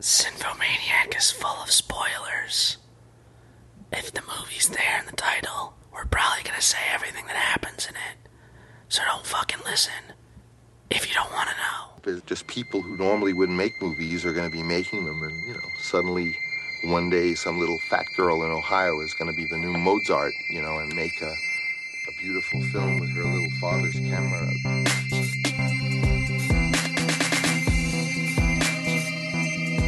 Cinphomaniac is full of spoilers. If the movie's there in the title, we're probably gonna say everything that happens in it. So don't fucking listen if you don't want to know. Just people who normally wouldn't make movies are going to be making them, and suddenly one day some little fat girl in Ohio is going to be the new Mozart, and make a beautiful film with her little father's camera.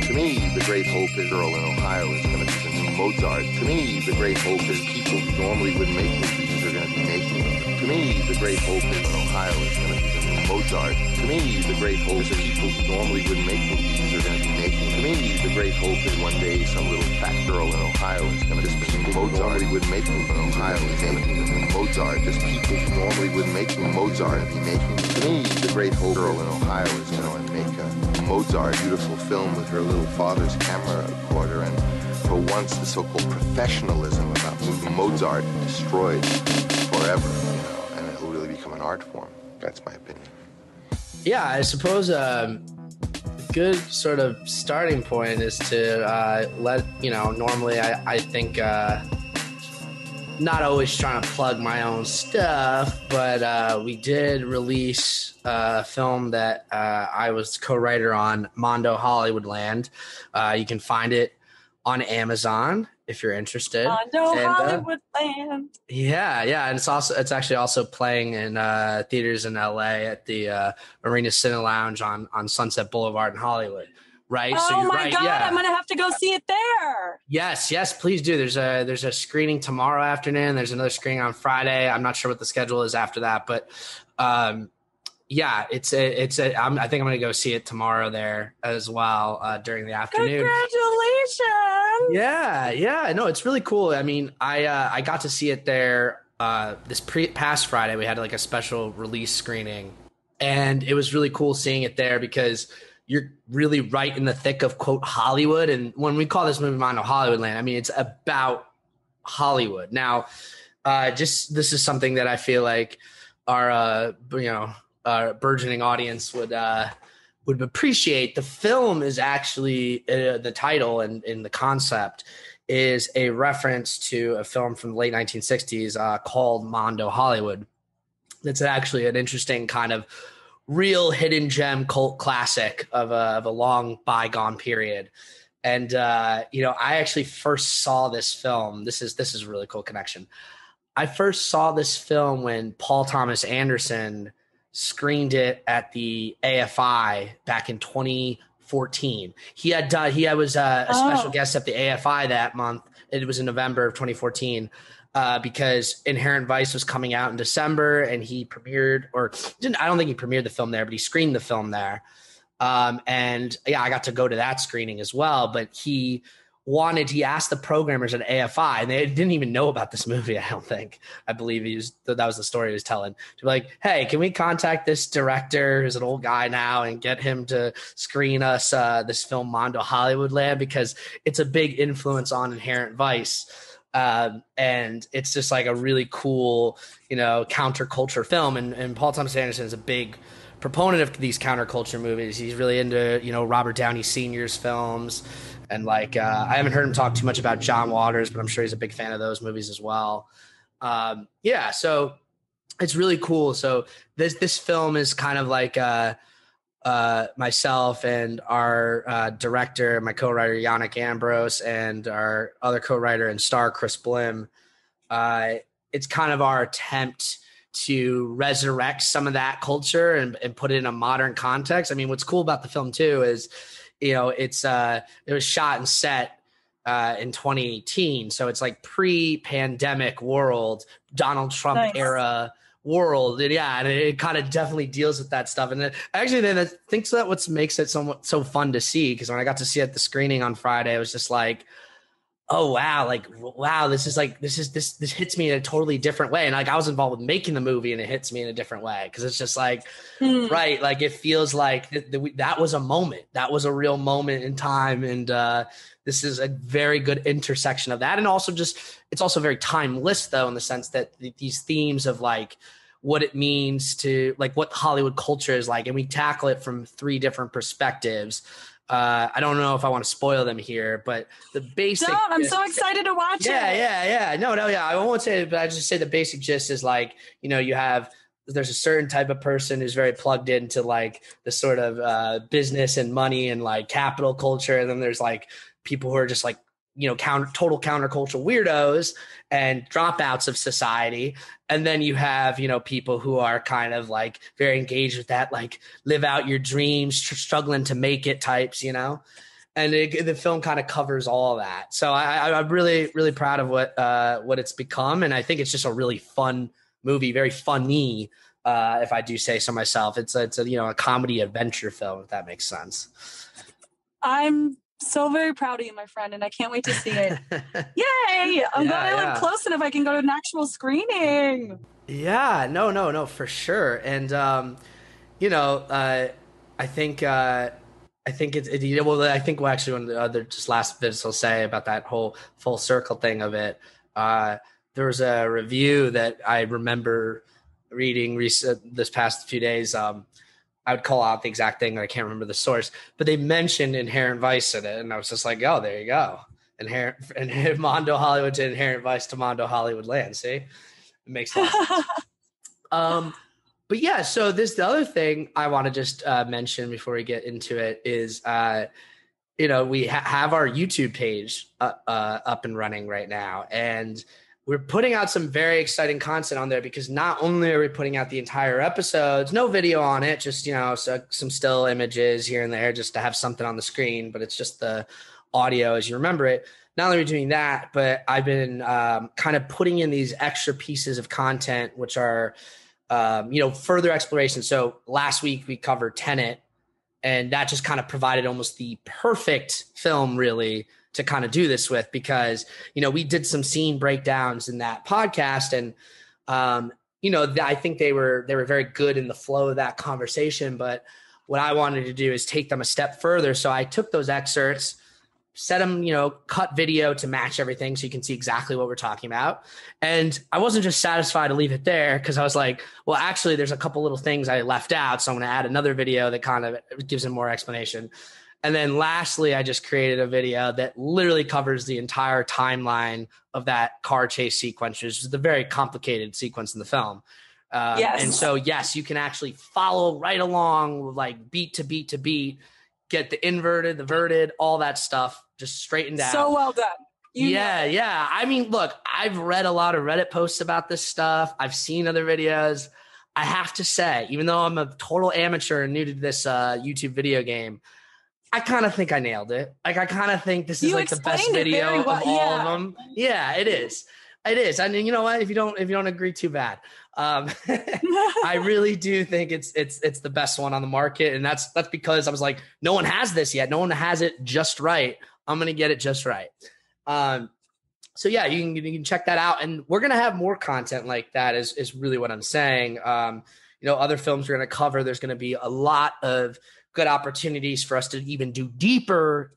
To me, the great hope is girl in Ohio is going to be the new Mozart. To me, the great hope is people who normally wouldn't make movies are going to be making them. To me, the great hope is Ohio is going to be the new Mozart. To me, the great hope is people who normally wouldn't make movies are going to be making. To me, the great hope is one day some little fat girl in Ohio is going to just be Mozart. Normally wouldn't make movies in Ohio is making them in Mozart. Just people who normally wouldn't make Mozart and be making. To me, the great hope girl in Ohio is going to make a Mozart beautiful film with her little father's camera recorder, and for once the so-called professionalism about movie Mozart destroyed forever, and it'll really become an art form. That's my opinion. Yeah, I suppose a good sort of starting point is to normally I think not always trying to plug my own stuff, but we did release a film that I was co-writer on, Mondo, Hollywoodland. You can find it on Amazon if you're interested. Mondo, Hollywoodland. Yeah, and it's actually also playing in theaters in LA at the Arena Cine Lounge on Sunset Boulevard in Hollywood. Right. Oh, so you're my right. God, yeah. I'm gonna have to go see it there. Yes, please do. There's a screening tomorrow afternoon. There's another screening on Friday. I'm not sure what the schedule is after that, but yeah, I think I'm gonna go see it tomorrow there as well during the afternoon. Congratulations! Yeah, no, it's really cool. I mean, I got to see it there this past Friday. We had like a special release screening, and it was really cool seeing it there because you're really right in the thick of, quote, Hollywood. And when we call this movie Mondo Hollywoodland, I mean, it's about Hollywood. Now, this is something that I feel like our burgeoning audience would appreciate. The film is actually the title and in the concept is a reference to a film from the late 1960s called Mondo Hollywood. That's actually an interesting kind of real hidden gem cult classic of a long bygone period. And, I actually first saw this film. This is a really cool connection. I first saw this film when Paul Thomas Anderson screened it at the AFI back in 2014. He was a special guest at the AFI that month. It was in November of 2014. Because Inherent Vice was coming out in December, and he premiered, I don't think he premiered the film there, but he screened the film there. And yeah, I got to go to that screening as well. But he asked the programmers at AFI, and they didn't even know about this movie, I don't think. I believe that was the story he was telling. To be like, hey, can we contact this director, who's an old guy now, and get him to screen us this film Mondo Hollywoodland, because it's a big influence on Inherent Vice. And it's just like a really cool, counterculture film. And Paul Thomas Anderson is a big proponent of these counterculture movies. He's really into, Robert Downey Sr.'s films. And I haven't heard him talk too much about John Waters, but I'm sure he's a big fan of those movies as well. So it's really cool. So this film is kind of like, myself and our director, my co-writer Yannick Ambrose, and our other co-writer and star Chris Blim. It's kind of our attempt to resurrect some of that culture and put it in a modern context. I mean, what's cool about the film too is, it was shot and set in 2018, so it's like pre-pandemic world, Donald Trump era world. And it kind of definitely deals with that stuff. And I think that what makes it so fun to see, because when I got to see it at the screening on Friday, I was just like, oh wow, this hits me in a totally different way. And I was involved with making the movie, and it hits me in a different way, because it's just like right, like it feels like that was a moment, that was a real moment in time. And this is a very good intersection of that. And also it's also very timeless, though, in the sense that these themes of what it means to what Hollywood culture is like, and we tackle it from three different perspectives. I don't know if I want to spoil them here, but the basic. Don't. I'm so excited to watch it. Yeah. No. Yeah. I won't say it, but I just say the basic gist is like, there's a certain type of person who's very plugged into like the sort of business and money and like capital culture. And then there's like people who are just like, total countercultural weirdos and dropouts of society. And then you have, people who are kind of like very engaged with that, like live out your dreams, struggling to make it types, and the film kind of covers all that. So I'm really, really proud of what it's become. And I think it's just a really fun movie, very funny, if I do say so myself. It's a comedy adventure film, if that makes sense. I'm so very proud of you, my friend, and I can't wait to see it. Yay! I'm glad I live close enough I can go to an actual screening. Yeah, no, for sure. And I think I think actually one of the other just last bits I'll say about that whole full circle thing of it. There was a review that I remember reading this past few days. I would call out the exact thing. I can't remember the source, but they mentioned Inherent Vice in it. And I was just like, oh, there you go. Mondo Hollywood to Inherent Vice to Mondo Hollywoodland. See, it makes a lot of sense. But yeah, so the other thing I want to just mention before we get into it is, we have our YouTube page up and running right now. And we're putting out some very exciting content on there because not only are we putting out the entire episodes, no video on it, just, so some still images here and there just to have something on the screen, but it's just the audio as you remember it. Not only are we doing that, but I've been kind of putting in these extra pieces of content, which are, further exploration. So last week we covered Tenet, and that just kind of provided almost the perfect film really to kind of do this with, because, we did some scene breakdowns in that podcast, and, I think they were very good in the flow of that conversation. But what I wanted to do is take them a step further. So I took those excerpts, set them, cut video to match everything so you can see exactly what we're talking about. And I wasn't just satisfied to leave it there, because I was like, well, actually, there's a couple little things I left out. So I'm going to add another video that kind of gives them more explanation. And then lastly, I just created a video that literally covers the entire timeline of that car chase sequence, which is the very complicated sequence in the film. Yes. And so, yes, you can actually follow right along, like beat to beat to beat, get the inverted, the verted, all that stuff just straightened out. So well done. Yeah. I mean, look, I've read a lot of Reddit posts about this stuff. I've seen other videos. I have to say, even though I'm a total amateur and new to this YouTube video game, I kind of think I nailed it. Like, I kind of think this is like the best video of all of them. Yeah, it is. It is. I mean, you know what? If you don't agree, too bad. I really do think it's the best one on the market. And that's because I was like, no one has this yet. No one has it just right. I'm going to get it just right. So yeah, you can check that out. And we're going to have more content like that is really what I'm saying. Other films we're going to cover, there's going to be a lot of good opportunities for us to even do deeper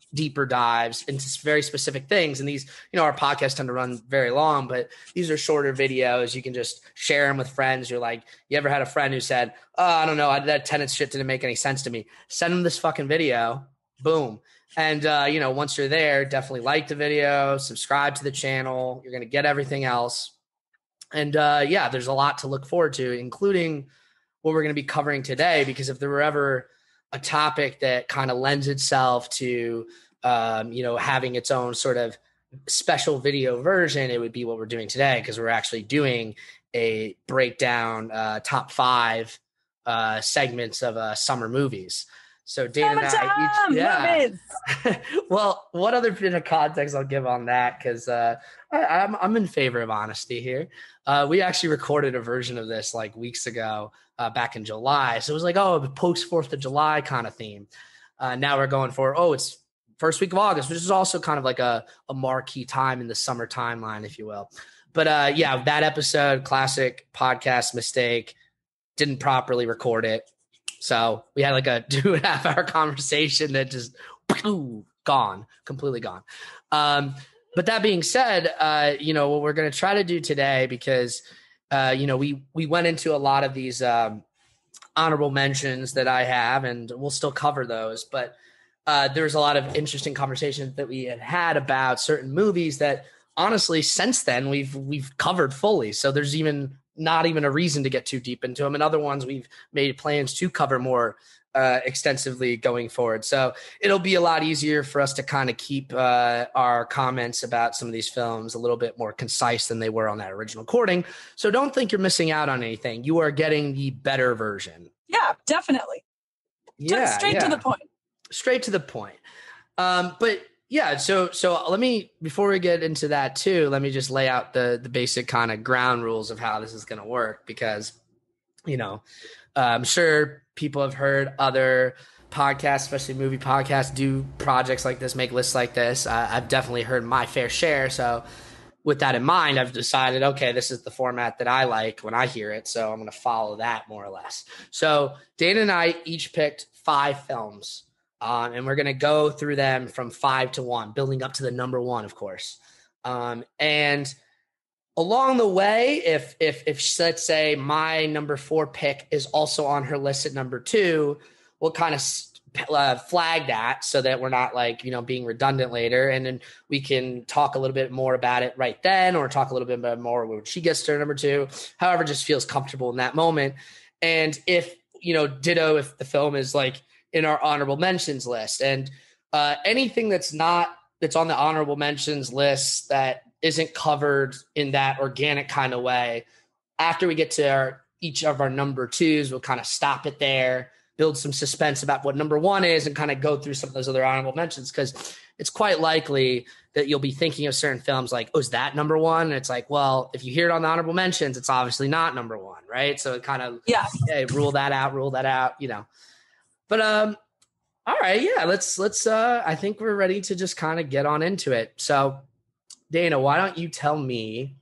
dives into very specific things. And these, our podcasts tend to run very long, but these are shorter videos. You can just share them with friends. You're like, you ever had a friend who said, oh, I don't know, that Tenet shit didn't make any sense to me. Send them this fucking video. Boom. And, once you're there, definitely like the video, subscribe to the channel. You're going to get everything else. And there's a lot to look forward to, including what we're going to be covering today, because if there were ever a topic that kind of lends itself to, having its own sort of special video version, it would be what we're doing today, because we're actually doing a breakdown, top 5 segments of summer movies. So Dana and I well, what other bit of context I'll give on that, because I'm in favor of honesty here. We actually recorded a version of this like weeks ago, back in July. So it was like, post 4th of July kind of theme. Now we're going for, it's first week of August, which is also kind of like a marquee time in the summer timeline, if you will. But that episode, classic podcast mistake, didn't properly record it. So we had like a 2.5 hour conversation that just completely gone. But that being said, what we're going to try to do today, because, we went into a lot of these honorable mentions that I have, and we'll still cover those. But there's a lot of interesting conversations that we had about certain movies that honestly, since then we've covered fully. So there's not even a reason to get too deep into them. And other ones we've made plans to cover more extensively going forward. So it'll be a lot easier for us to kind of keep our comments about some of these films a little bit more concise than they were on that original recording. So don't think you're missing out on anything. You are getting the better version. Yeah, definitely. Yeah. Straight to the point. Straight to the point. But yeah, so let me, before we get into that too, let me just lay out the basic kind of ground rules of how this is going to work, because, I'm sure people have heard other podcasts, especially movie podcasts, do projects like this, make lists like this. I've definitely heard my fair share. So with that in mind, I've decided, okay, this is the format that I like when I hear it. So I'm going to follow that more or less. So Dana and I each picked 5 films. And we're going to go through them from 5 to 1, building up to the number 1, of course. And along the way, if let's say my number 4 pick is also on her list at number 2, we'll kind of flag that so that we're not being redundant later. And then we can talk a little bit more about it right then, or talk a little bit more when she gets to number 2, however just feels comfortable in that moment. And if, ditto, if the film is in our honorable mentions list, and anything that's on the honorable mentions list that isn't covered in that organic kind of way, after we get to each of our number 2s, we'll kind of stop it there, build some suspense about what number 1 is, and kind of go through some of those other honorable mentions, because it's quite likely that you'll be thinking of certain films like, oh, is that number 1? And it's like, well, if you hear it on the honorable mentions, it's obviously not number 1, right? So it kind of, hey, rule that out, But all right, yeah, let's I think we're ready to just kind of get on into it. So Dana, why don't you tell me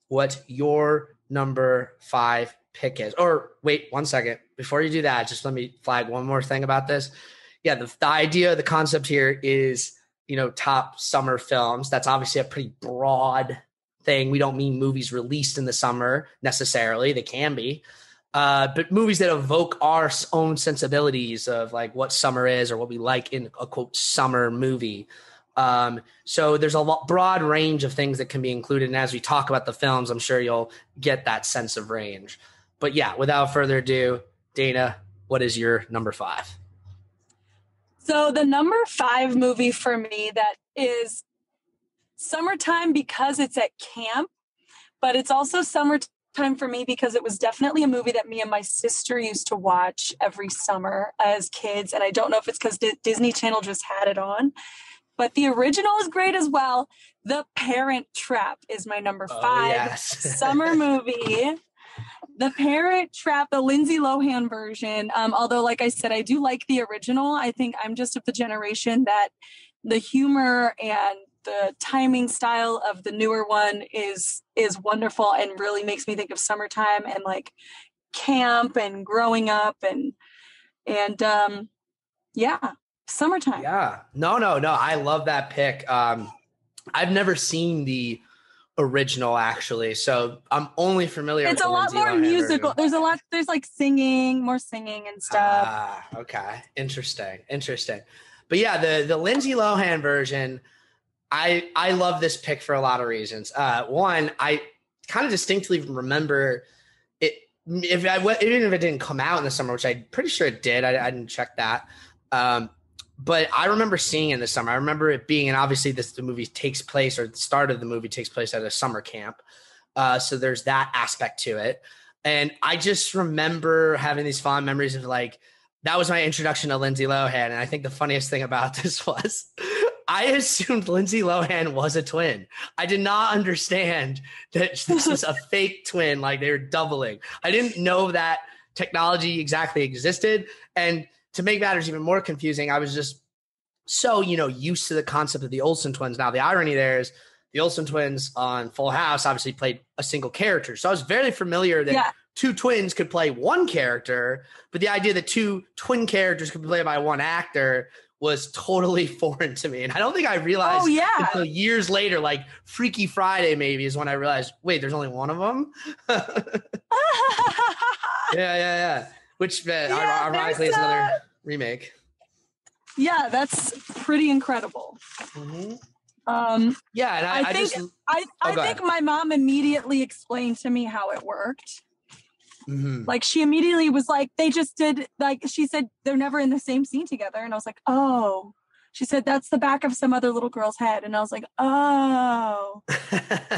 what your number 5 pick is? Or wait 1 second. Before you do that, just let me flag one more thing about this. Yeah, the idea, the concept here is, top summer films. That's obviously a pretty broad thing. We don't mean movies released in the summer necessarily. They can be. But movies that evoke our own sensibilities of what summer is, or what we like in a quote summer movie. So there's a broad range of things that can be included. And as we talk about the films, I'm sure you'll get that sense of range. But yeah, without further ado, Dana, what is your number 5? So the number 5 movie for me that is summertime because it's at camp, but it's also summertime for me because it was definitely a movie that me and my sister used to watch every summer as kids. And I don't know if it's because Disney Channel just had it on, but the original is great as well. The Parent Trap is my number 5 summer movie. The Parent Trap, the Lindsay Lohan version. Although, like I said, I do like the original. I think I'm just of the generation that the humor and the timing style of the newer one is wonderful and really makes me think of summertime and camp and growing up and summertime. Yeah, no. I love that pick. I've never seen the original actually, so I'm only familiar. It's a lot more musical. There's singing, more singing and stuff. Okay, interesting. But yeah, the Lindsay Lohan version. I love this pick for a lot of reasons. One, I kind of distinctly remember it. Even if it didn't come out in the summer, which I'm pretty sure it did. I didn't check that. But I remember seeing it in the summer. I remember it being, and obviously the movie takes place, or the start of the movie takes place at a summer camp. So there's that aspect to it. And I just remember having these fond memories of that was my introduction to Lindsay Lohan. And I think the funniest thing about this was I assumed Lindsay Lohan was a twin. I did not understand that this was a fake twin, they were doubling. I didn't know that technology exactly existed. And to make matters even more confusing, I was just so, used to the concept of the Olsen twins. Now, the irony there is the Olsen twins on Full House obviously played a single character. So I was very familiar that two twins could play one character, but the idea that 2 twin characters could be played by one actor was totally foreign to me. And I don't think I realized until years later, Freaky Friday maybe is when I realized, wait, there's only one of them? Yeah. Which ironically is another remake. Yeah, that's pretty incredible. Mm-hmm. Yeah, and I think my mom immediately explained to me how it worked. Mm-hmm. Like she immediately was like, they just did, like she said, they're never in the same scene together. And I was like, oh, she said, that's the back of some other little girl's head. And I was like, oh,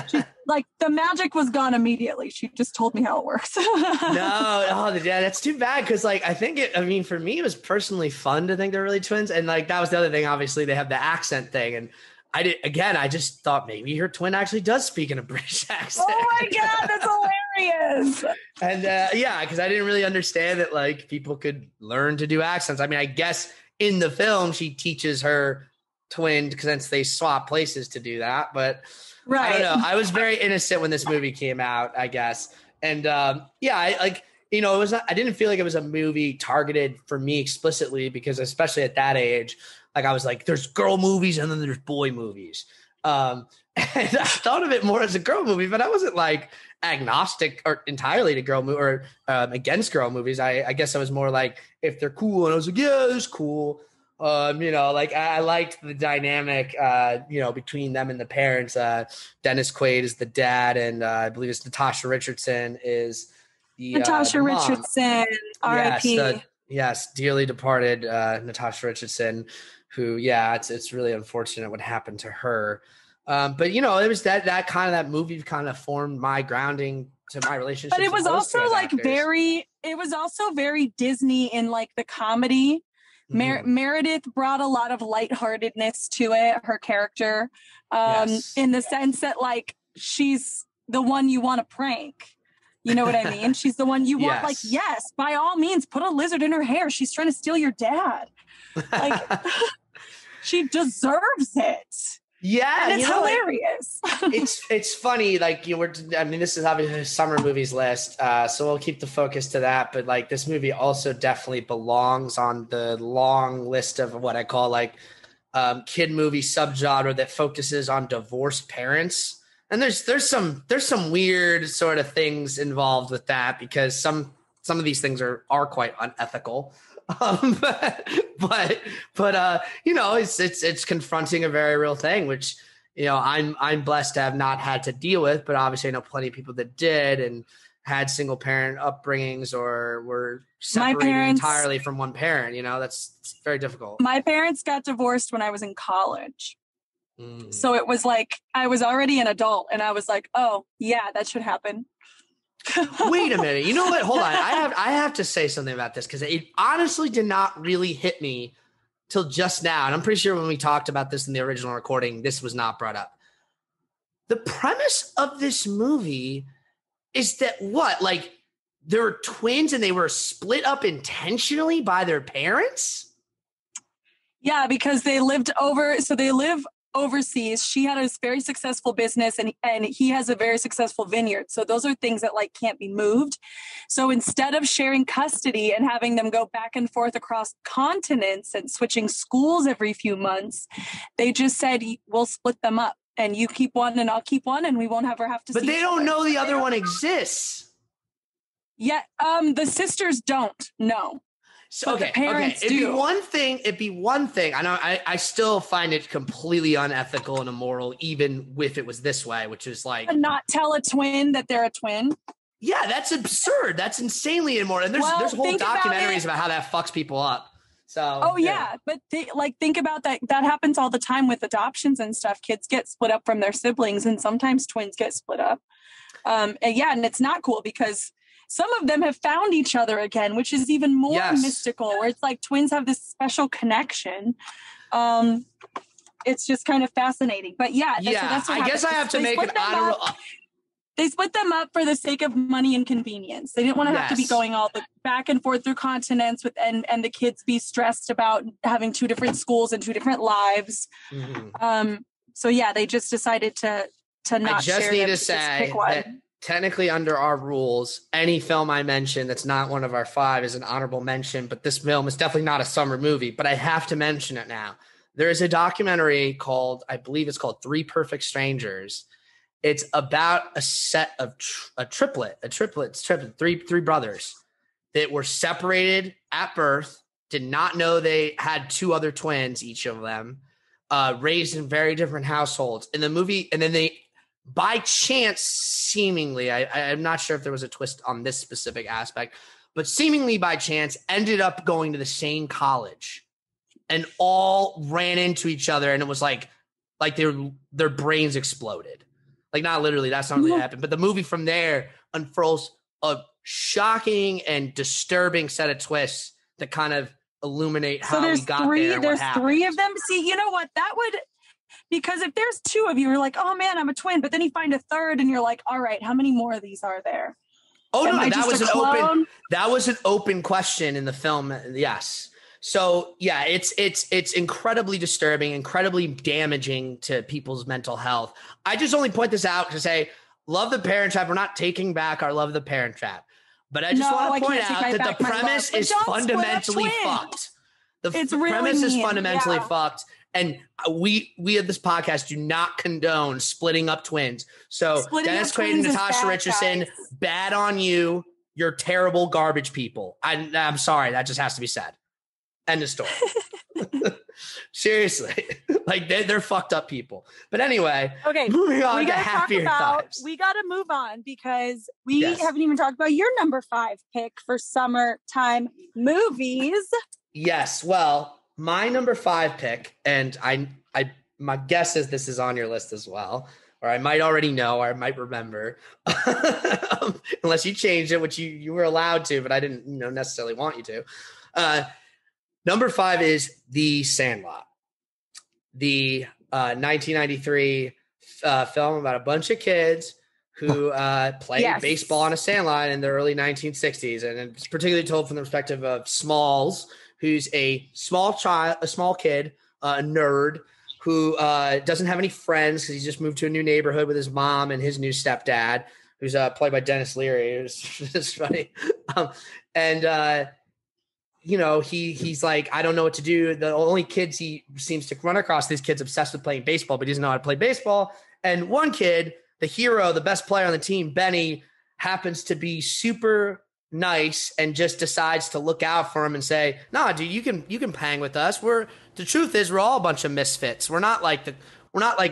she, like the magic was gone immediately. She just told me how it works. Yeah, that's too bad. Cause like, for me, it was personally fun to think they're really twins. And like, that was the other thing. Obviously they have the accent thing. And I just thought maybe her twin actually does speak in a British accent. Oh my God, that's hilarious. And because I didn't really understand that like people could learn to do accents. I mean, I guess in the film she teaches her twin since they swap places to do that. But right. I don't know. I was very innocent when this movie came out, I guess. And I didn't feel like it was a movie targeted for me explicitly because especially at that age, like I was like, there's girl movies and then there's boy movies. And I thought of it more as a girl movie, but I wasn't like agnostic or entirely to girl movie or against girl movies. I guess I was more like, if they're cool, and I was like, yeah, it's cool. Like I liked the dynamic, between them and the parents. Dennis Quaid is the dad, and I believe it's Natasha Richardson is Natasha Richardson, R.I.P. Yes, dearly departed Natasha Richardson, who, it's really unfortunate what happened to her. But it was that movie kind of formed my grounding to my relationship. But it was also like very Disney in like the comedy. Mm-hmm. Meredith brought a lot of lightheartedness to it, her character, in the sense that like she's the one you want to prank. You know what I mean? She's the one you want, like, yes, by all means, put a lizard in her hair. She's trying to steal your dad. Like, she deserves it. Yeah, and it's hilarious. It's funny. Like this is obviously a summer movies list, so we'll keep the focus to that. But like this movie also definitely belongs on the long list of what I call like kid movie subgenre that focuses on divorced parents. And there's some weird sort of things involved with that because some of these things are quite unethical. But it's confronting a very real thing, which, I'm blessed to have not had to deal with, but obviously I know plenty of people that did and had single parent upbringings or were separated entirely from one parent. It's very difficult. My parents got divorced when I was in college. So it was like, I was already an adult and I was like, oh yeah, that should happen. Wait a minute. You know what? Hold on. I have to say something about this because it honestly did not really hit me till just now. And I'm pretty sure when we talked about this in the original recording, this was not brought up. The premise of this movie is that like there were twins and they were split up intentionally by their parents? Yeah, because they live overseas. She had a very successful business and he has a very successful vineyard. So those are things that like can't be moved. So instead of sharing custody and having them go back and forth across continents and switching schools every few months, they just said, we'll split them up and you keep one and I'll keep one and we won't ever have to see But they don't know the other one exists. Yeah. The sisters don't know. So, okay. It'd be one thing. I know I still find it completely unethical and immoral, even if it was this way, which is like not tell a twin that they're a twin. Yeah, that's absurd. That's insanely immoral. And there's whole documentaries about how that fucks people up. So but think about that. That happens all the time with adoptions and stuff. Kids get split up from their siblings, and sometimes twins get split up. And it's not cool because some of them have found each other again, which is even more mystical, where it's like twins have this special connection. It's just kind of fascinating. But that's what I guess I have to make an honorable. They split them up for the sake of money and convenience. They didn't want to have to be going all the back and forth through continents and the kids be stressed about having two different schools and two different lives. Mm-hmm. They just decided to not. I just need to say that technically under our rules, any film I mention that's not one of our 5 is an honorable mention, but this film is definitely not a summer movie, but I have to mention it now. There is a documentary called, I believe it's called 3 Perfect Strangers. It's about a set of three brothers that were separated at birth did not know they had two other twins, each of them, raised in very different households. In the movie, and then they, by chance, seemingly, I'm not sure if there was a twist on this specific aspect, but seemingly by chance, ended up going to the same college and all ran into each other. And it was like their brains exploded. Like, not literally, that's not really happened. But the movie from there unfurls a shocking and disturbing set of twists that kind of illuminate how we got there. There's three of them. See, you know what? That would, because if there's two of you, you're like, oh man, I'm a twin. But then you find a third and you're like, all right, how many more of these are there? Oh, no, that was an open question in the film. Yes. So yeah, it's incredibly disturbing, incredibly damaging to people's mental health. I just only point this out to say, love the Parent Trap. We're not taking back our Love the Parent Trap. But I just want to point out that the premise is fundamentally fucked. The premise is fundamentally fucked. And we at this podcast do not condone splitting up twins. So Dennis Quaid and Natasha Richardson, bad on you. You're terrible garbage people. I'm sorry. That just has to be said. End of story. Seriously. Like, they're fucked up people. But anyway, okay, moving on to happier times. We got to move on because we haven't even talked about your number 5 pick for summertime movies. Yes. Well, my number 5 pick, and my guess is this is on your list as well, or I might already know, or I might remember, unless you changed it, which you were allowed to, but I didn't necessarily want you to. Number 5 is The Sandlot, the 1993 film about a bunch of kids who played baseball on a sandlot in the early 1960s. And it's particularly told from the perspective of Smalls, who's a small kid, a nerd, who doesn't have any friends because he's just moved to a new neighborhood with his mom and his new stepdad, who's played by Dennis Leary. It's funny. He's like, I don't know what to do. The only kids he seems to run across, these kids obsessed with playing baseball, but he doesn't know how to play baseball. And one kid, the hero, the best player on the team, Benny, happens to be super nice and just decides to look out for him and say, "Nah, dude, you can hang with us. The truth is we're all a bunch of misfits. We're not like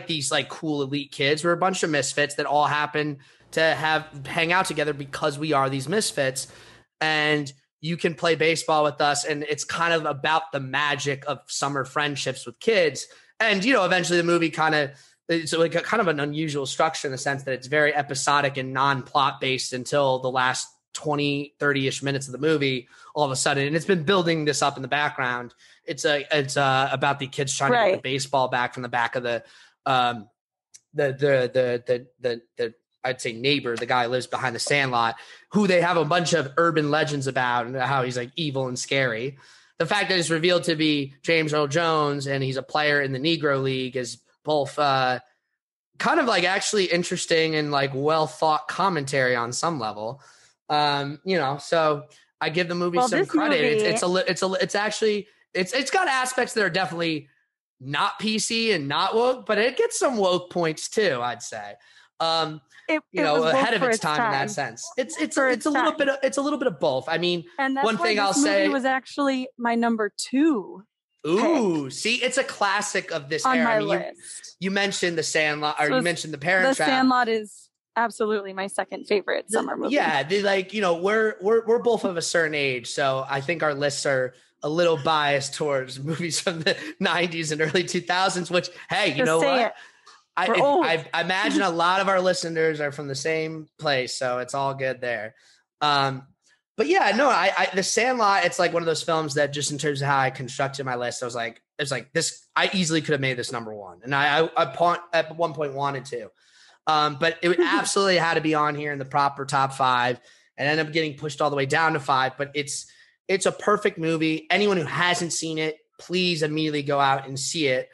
these like cool elite kids. We're a bunch of misfits that all happen to hang out together because we are these misfits. And you can play baseball with us." And it's kind of about the magic of summer friendships with kids. And, eventually the movie it's like a kind of an unusual structure in the sense that it's very episodic and non-plot based until the last 20, 30-ish minutes of the movie, all of a sudden. And it's been building this up in the background. It's about the kids trying to get the baseball back from the back of the I'd say neighbor, the guy who lives behind the sandlot, who they have a bunch of urban legends about and how he's like evil and scary. The fact that it's revealed to be James Earl Jones and he's a player in the Negro League is both kind of like actually interesting and like well thought commentary on some level. So I give the movie some credit. It's got aspects that are definitely not PC and not woke, but it gets some woke points too, I'd say. Ahead of its time in that sense. It's a little bit of both. I mean, and that's one thing I'll say was actually my number 2. Ooh, pick see, it's a classic of this on era. My list. You mentioned The Sandlot, or you mentioned The Parent Trap. The Sandlot is absolutely my second favorite summer movie. Yeah, we're both of a certain age, so I think our lists are a little biased towards movies from the 90s and early 2000s. Which, hey, you know what? I imagine a lot of our listeners are from the same place, so it's all good there. But yeah, no, The Sandlot, it's like one of those films that just in terms of how I constructed my list, it's like this, I easily could have made this number 1. And I at one point wanted to, but it absolutely had to be on here in the proper top 5 and ended up getting pushed all the way down to 5. But it's a perfect movie. Anyone who hasn't seen it, please immediately go out and see it.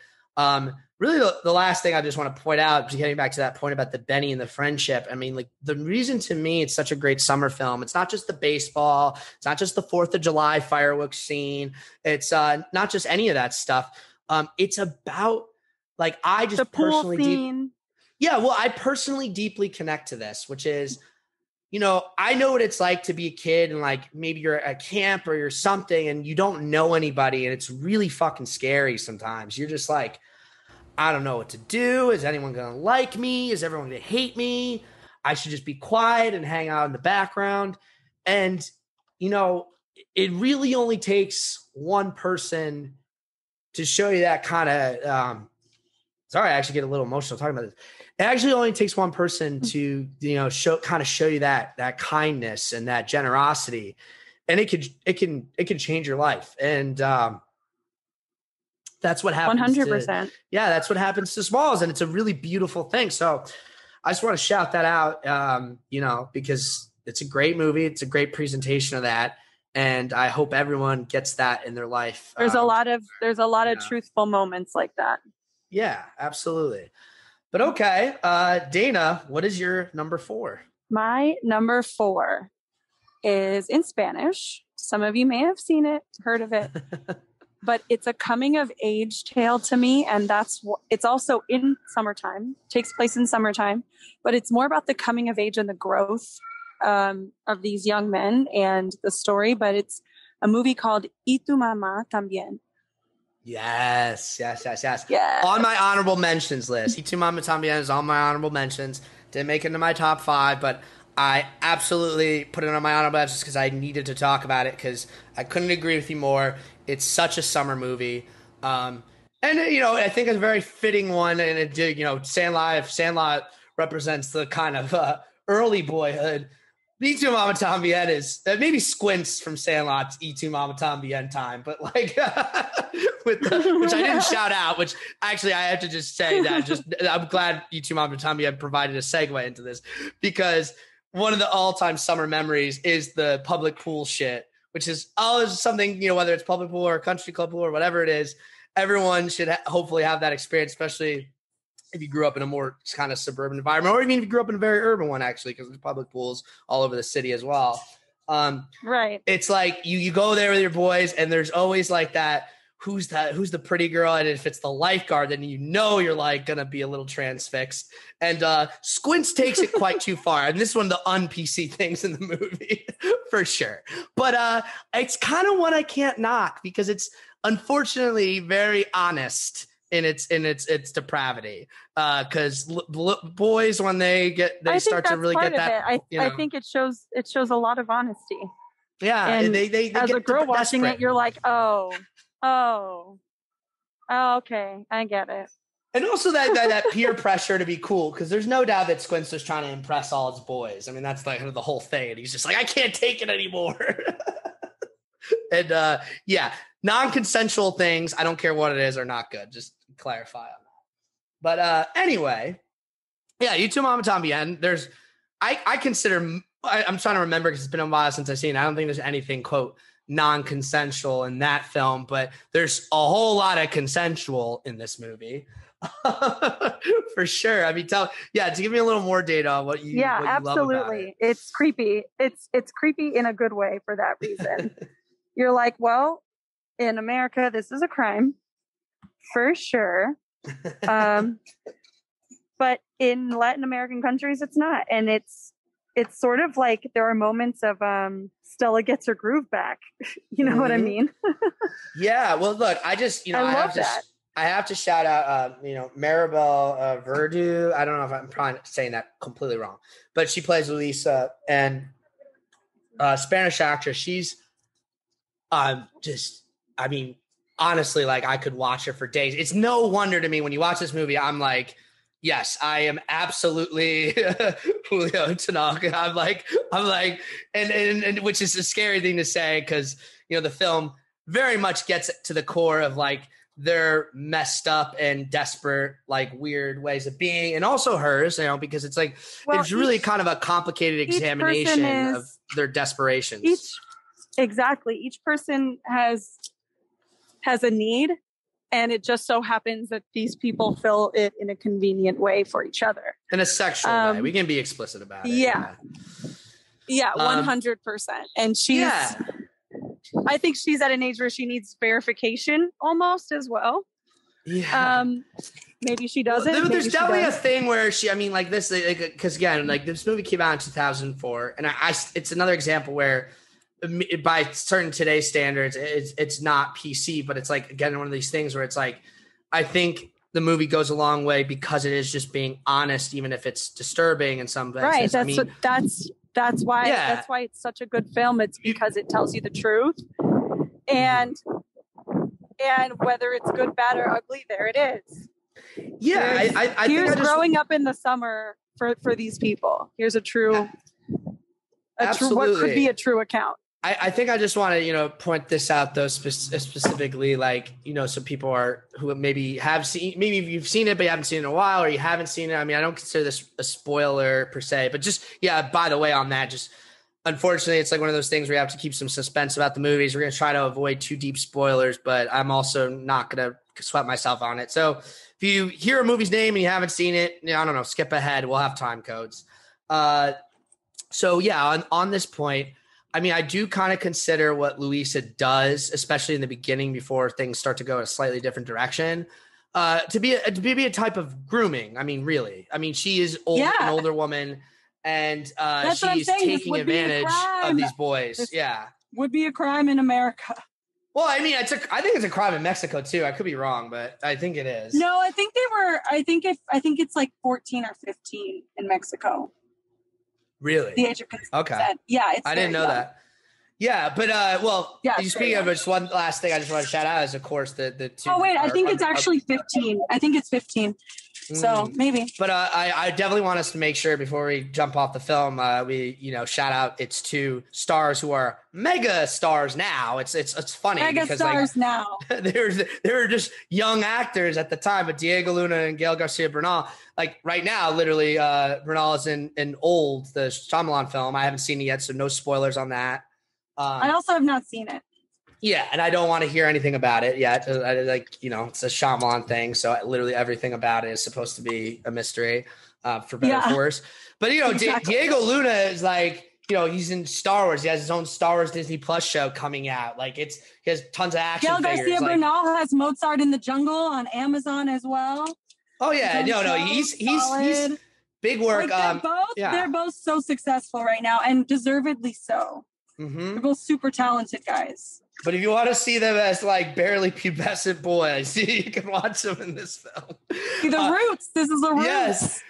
Really, the last thing I just want to point out, getting back to that point about the Benny and the friendship. I mean, like the reason to me it's such a great summer film, it's not just the baseball, it's not just the 4th of July fireworks scene, it's not just any of that stuff. It's about like I just the personally, I personally deeply connect to this, which is, I know what it's like to be a kid and like maybe you're at camp or you're something and you don't know anybody and it's really fucking scary sometimes. You're just like, I don't know what to do. Is anyone going to like me? Is everyone going to hate me? I should just be quiet and hang out in the background. And, it really only takes one person to show you that kind of, sorry, I actually get a little emotional talking about this. It actually only takes one person to, show you that kindness and that generosity, and it can change your life. And that's what happens. 100%. That's what happens to Smalls, and it's a really beautiful thing. So I just want to shout that out, because it's a great movie. It's a great presentation of that. And I hope everyone gets that in their life. There's a lot of truthful moments like that. Yeah, absolutely. But okay, Dana, what is your number 4? My number 4 is in Spanish. Some of you may have seen it, heard of it, but it's a coming of age tale to me. And it's also in summertime, takes place in summertime, but it's more about the coming of age and the growth of these young men and the story. But it's a movie called Y tu mamá también. Yes. Yeah. On my honorable mentions list. Y tu mamá también is on my honorable mentions. Didn't make it into my top 5, but I absolutely put it on my honorable mentions because I needed to talk about it because I couldn't agree with you more. It's such a summer movie. And, I think it's a very fitting one. And it did, Sandlot represents the kind of early boyhood. Y tu mamá también is maybe Squints from Sandlot's Y tu mamá también time, but like which I didn't shout out, which actually I have to just say that I'm glad Y tu mamá también provided a segue into this because one of the all-time summer memories is the public pool shit, which is always something, whether it's public pool or country club pool or whatever it is, everyone should hopefully have that experience, especially if you grew up in a more kind of suburban environment, or even if you grew up in a very urban one, actually, because there's public pools all over the city as well. Right. It's like you go there with your boys and there's always like that, who's the pretty girl? And if it's the lifeguard, then you're like going to be a little transfixed. And Squints takes it quite too far. And this is one of the un-PC things in the movie for sure. But it's kind of one I can't knock because it's unfortunately very honest in its depravity, because boys when they start to really get that. I think it shows a lot of honesty. Yeah, and they as get a girl watching desperate. it, you're like, oh, okay, I get it. And also that peer pressure to be cool, because there's no doubt that Squints was trying to impress all his boys. I mean, that's like the whole thing, and he's just like, I can't take it anymore. And non-consensual things, I don't care what it is, are not good. Just clarify on that. But anyway, Y tu mamá también. There's, I consider, I'm trying to remember because it's been a while since I've seen it. I don't think there's anything quote non-consensual in that film, but there's a whole lot of consensual in this movie. For sure. I mean, to give me a little more data on what you absolutely love about it. It's creepy. It's creepy in a good way for that reason. You're like, well, in America, this is a crime for sure. But in Latin American countries, it's not. And it's sort of like there are moments of Stella gets her groove back. You know what I mean? Yeah. Well, look, I just, I have to shout out, Maribel Verdú. I don't know if I'm probably saying that completely wrong, but she plays Luisa, and Spanish actress. She's honestly, like I could watch her for days. It's no wonder to me when you watch this movie, I'm like, yes, I am absolutely Julio Tanaka. I'm like, and which is a scary thing to say because, the film very much gets to the core of like their messed up and desperate, like weird ways of being, and also hers, because it's like, it's really kind of a complicated examination of their desperations. Each person has a need, and it just so happens that these people fill it in a convenient way for each other. In a sexual way. We can be explicit about it. Yeah, 100%. And she's, I think she's at an age where she needs verification almost as well. Yeah. Maybe she doesn't. Well, there's definitely a does. thing where this, because again, like this movie came out in 2004, and it's another example where, by certain today's standards, it's not PC, but it's like, again, one of these things where it's like, I think the movie goes a long way because it is just being honest, even if it's disturbing in some ways. Right. That's why it's such a good film. It's because it tells you the truth, and whether it's good, bad, or ugly, there it is. Yeah, I here's growing up in the summer for these people. Here's a true, what could be a true account. I think I just want to, point this out though, specifically, like, so people who maybe have seen, maybe you've seen it, but you haven't seen it in a while, or you haven't seen it. I mean, I don't consider this a spoiler per se, but just, by the way, on that, just unfortunately, it's like one of those things where you have to keep some suspense about the movies. We're going to try to avoid too deep spoilers, but I'm also not going to sweat myself on it. So if you hear a movie's name and you haven't seen it, I don't know, skip ahead. We'll have time codes. So yeah, on this point, I mean, I do kind of consider what Louisa does, especially in the beginning before things start to go in a slightly different direction, to be a type of grooming. I mean, really. I mean, she is an older woman, and she's taking advantage of these boys. This would be a crime in America. Well, I mean, I think it's a crime in Mexico too. I could be wrong, but I think it is. No, I think I think it's like 14 or 15 in Mexico. Really? The age of consent. Okay. Yeah, I didn't know that. Yeah, but speaking of it, just one last thing I just want to shout out is, of course, the two. Oh wait, I think it's actually 15. I think it's 15. So maybe. But I definitely want us to make sure before we jump off the film, we shout out its two stars who are mega stars now. It's funny mega because stars now. they were just young actors at the time, but Diego Luna and Gael Garcia Bernal, like right now, literally, Bernal is in the Shyamalan film. I haven't seen it yet, so no spoilers on that. I also have not seen it. Yeah, and I don't want to hear anything about it yet. It's a Shyamalan thing, so literally everything about it is supposed to be a mystery, for better or worse. But exactly. Diego Luna is like, he's in Star Wars. He has his own Star Wars Disney Plus show coming out. Like he has tons of action figures. Gael Garcia Bernal has Mozart in the Jungle on Amazon as well. Oh yeah, he's big work. Like they're both so successful right now, and deservedly so. Mm-hmm. They're both super talented guys. But if you want to see them as like barely pubescent boys, you can watch them in this film. Roots. This is the roots. Yes.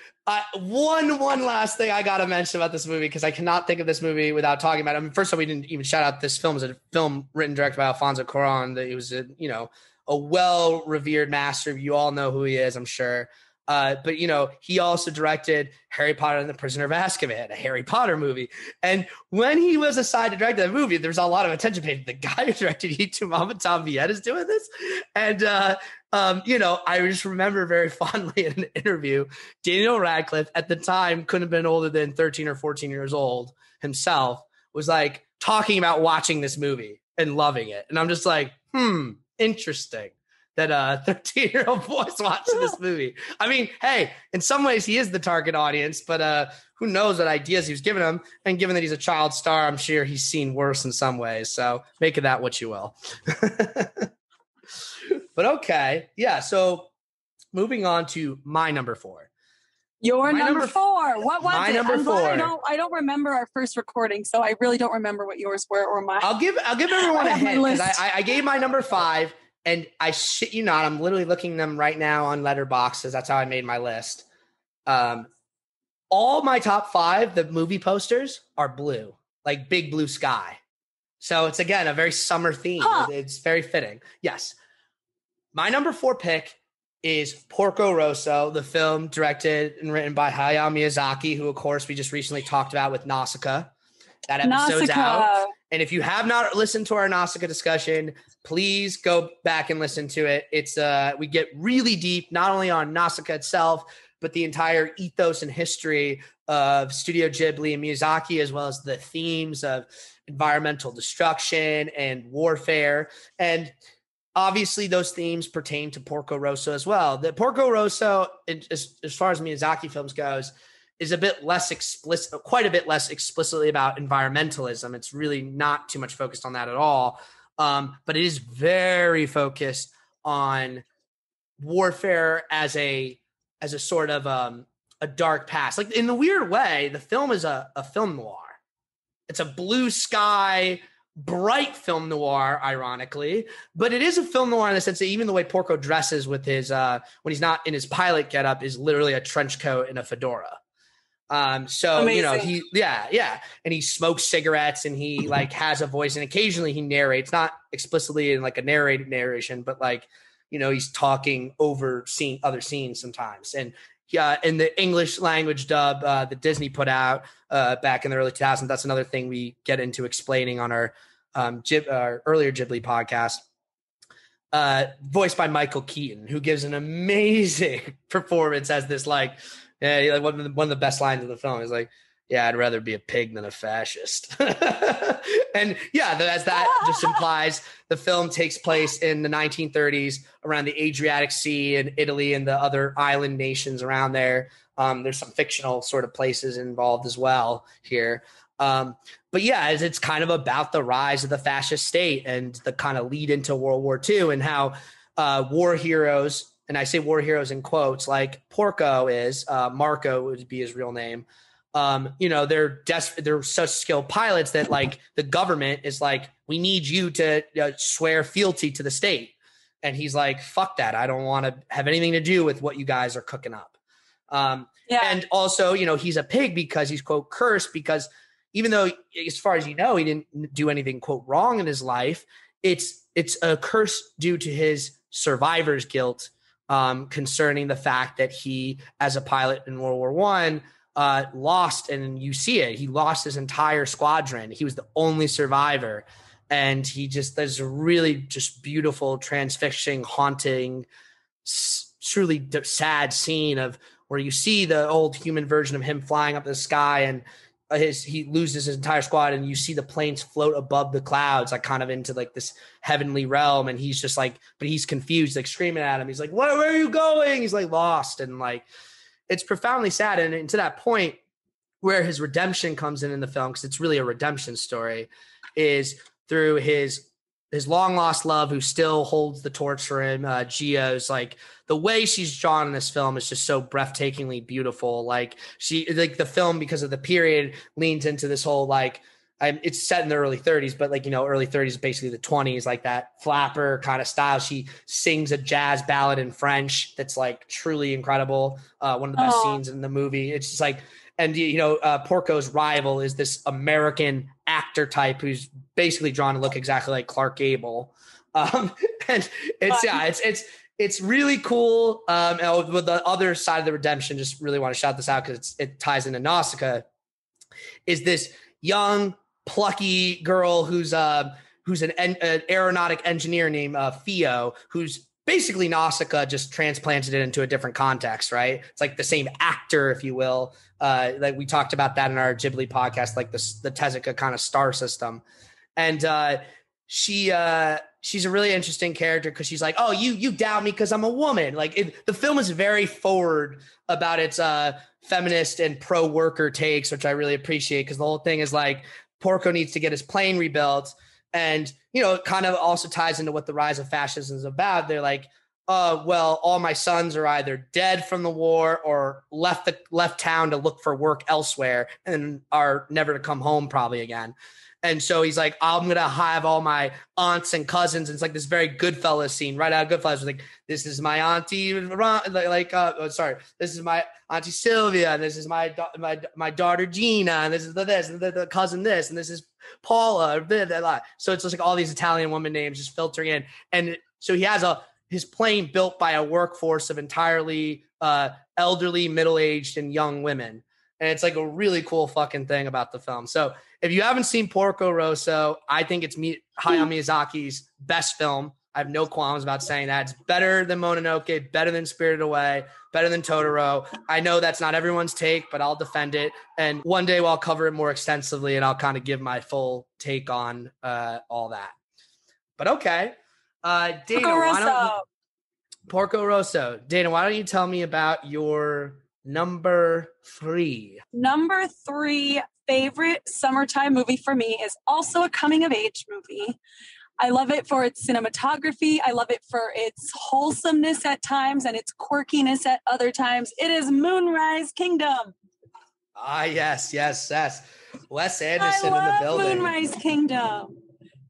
One last thing I got to mention about this movie, because I cannot think of this movie without talking about it. I mean, first of all, we didn't even shout out this film as a film written and directed by Alfonso Cuarón. That he was a well-revered master. You all know who he is, I'm sure. But he also directed Harry Potter and the Prisoner of Azkaban, a Harry Potter movie. And when he was assigned to direct that movie, there was a lot of attention paid to the guy who directed Eat to Mama Tom Viet is doing this. And, I just remember very fondly in an interview, Daniel Radcliffe at the time couldn't have been older than 13 or 14 years old himself, was like talking about watching this movie and loving it. And I'm just like, interesting that a 13-year-old boy's watching this movie. I mean, hey, in some ways he is the target audience, but who knows what ideas he was giving him. And given that he's a child star, I'm sure he's seen worse in some ways. So make of that what you will. But okay. Yeah. So moving on to my number 4. Your number 4. What was my it? Number 4. I don't remember our first recording, so I really don't remember what yours were or mine. I'll give everyone a hint, because I gave my number 5. And I shit you not, I'm literally looking them right now on Letterboxd. That's how I made my list. All my top 5, the movie posters, are blue, like big blue sky. So it's, again, a very summer theme. Huh. It's very fitting. Yes. My number 4 pick is Porco Rosso, the film directed and written by Hayao Miyazaki, who, of course, we just recently talked about with Nausicaa. That episode's out. And if you have not listened to our Nausicaa discussion, please go back and listen to it. It's we get really deep, not only on Nausicaa itself, but the entire ethos and history of Studio Ghibli and Miyazaki, as well as the themes of environmental destruction and warfare. And obviously those themes pertain to Porco Rosso as well. The Porco Rosso, as far as Miyazaki films goes, is a bit less explicit, quite a bit less explicitly about environmentalism. It's really not too much focused on that at all. But it is very focused on warfare as a sort of a dark past. Like in the weird way, the film is a film noir. It's a blue sky, bright film noir, ironically, but it is a film noir in the sense that even the way Porco dresses with his when he's not in his pilot getup is literally a trench coat and a fedora. So Amazing. you know, and he smokes cigarettes and he like has a voice, and occasionally he narrates, not explicitly in like a narrated narration, but like, you know, he's talking over other scenes sometimes. And in the English language dub that Disney put out back in the early 2000s, that's another thing we get into explaining on our earlier Ghibli podcast. Voiced by Michael Keaton, who gives an amazing performance as this like one of the best lines of the film is like, yeah, I'd rather be a pig than a fascist. And yeah, as that just implies, the film takes place in the 1930s around the Adriatic Sea and Italy and the other island nations around there. There's some fictional sort of places involved as well here. But yeah, it's kind of about the rise of the fascist state and the kind of lead into World War II, and how war heroes, and I say war heroes in quotes, like Porco is, Marco would be his real name. You know, they're such skilled pilots that like the government is like, we need you to swear fealty to the state. And he's like, fuck that. I don't want to have anything to do with what you guys are cooking up. And also, you know, he's a pig because he's, quote, cursed, because even though, as far as you know, he didn't do anything, quote, wrong in his life, it's a curse due to his survivor's guilt concerning the fact that he, as a pilot in World War I, lost, and you see it. He lost his entire squadron. He was the only survivor, and there's a really just beautiful, transfixing, haunting, truly sad scene of where you see the old human version of him flying up the sky, and he loses his entire squad, and you see the planes float above the clouds, like kind of into like this heavenly realm, and he's just like, but he's confused, like screaming at him. He's like, where are you going? He's like lost, and like, it's profoundly sad. And to that point where his redemption comes in the film, because it's really a redemption story, is through his long lost love, who still holds the torch for him. Gio's like, the way she's drawn in this film is just so breathtakingly beautiful. Like the film, because of the period, leans into this whole like, it's set in the early 30s, but like, you know, early 30s, basically the 20s, like that flapper kind of style. She sings a jazz ballad in French that's like truly incredible. One of the best scenes in the movie. It's just like, and you know, Porco's rival is this American actor type who's basically drawn to look exactly like Clark Gable. And it's really cool. With the other side of the redemption, just really want to shout this out because it ties into Nausicaa, is this young, plucky girl who's an aeronautic engineer named Theo, who's basically Nausicaa just transplanted it into a different context, right? It's like the same actor, if you will. Like we talked about that in our Ghibli podcast, like the Tezuka kind of star system. And she's a really interesting character because she's like, oh, you doubt me because I'm a woman. Like the film is very forward about its feminist and pro-worker takes, which I really appreciate, because the whole thing is like, Porco needs to get his plane rebuilt. And, you know, it kind of also ties into what the rise of fascism is about. They're like, well, all my sons are either dead from the war or left town to look for work elsewhere and are never to come home probably again. And so he's like, I'm going to have all my aunts and cousins. And it's like this very Goodfellas scene right out of Goodfellas. It's like, this is my auntie, this is my auntie Sylvia, and this is my daughter Gina, and this is the cousin this, and this is Paula. Blah, blah, blah. So it's just like all these Italian woman names just filtering in. And so he has his plane built by a workforce of entirely elderly, middle-aged, and young women. And it's like a really cool fucking thing about the film. So if you haven't seen Porco Rosso, I think it's Hayao Miyazaki's best film. I have no qualms about saying that. It's better than Mononoke, better than Spirited Away, better than Totoro. I know that's not everyone's take, but I'll defend it. And one day I'll cover it more extensively, and I'll kind of give my full take on all that. But okay. Dana, Porco Rosso. Dana, why don't you tell me about your number 3? Number 3 favorite summertime movie for me is also a coming of age movie. I love it for its cinematography. I love it for its wholesomeness at times and its quirkiness at other times. It is Moonrise Kingdom. Ah, yes. Wes Anderson in the building. Moonrise Kingdom.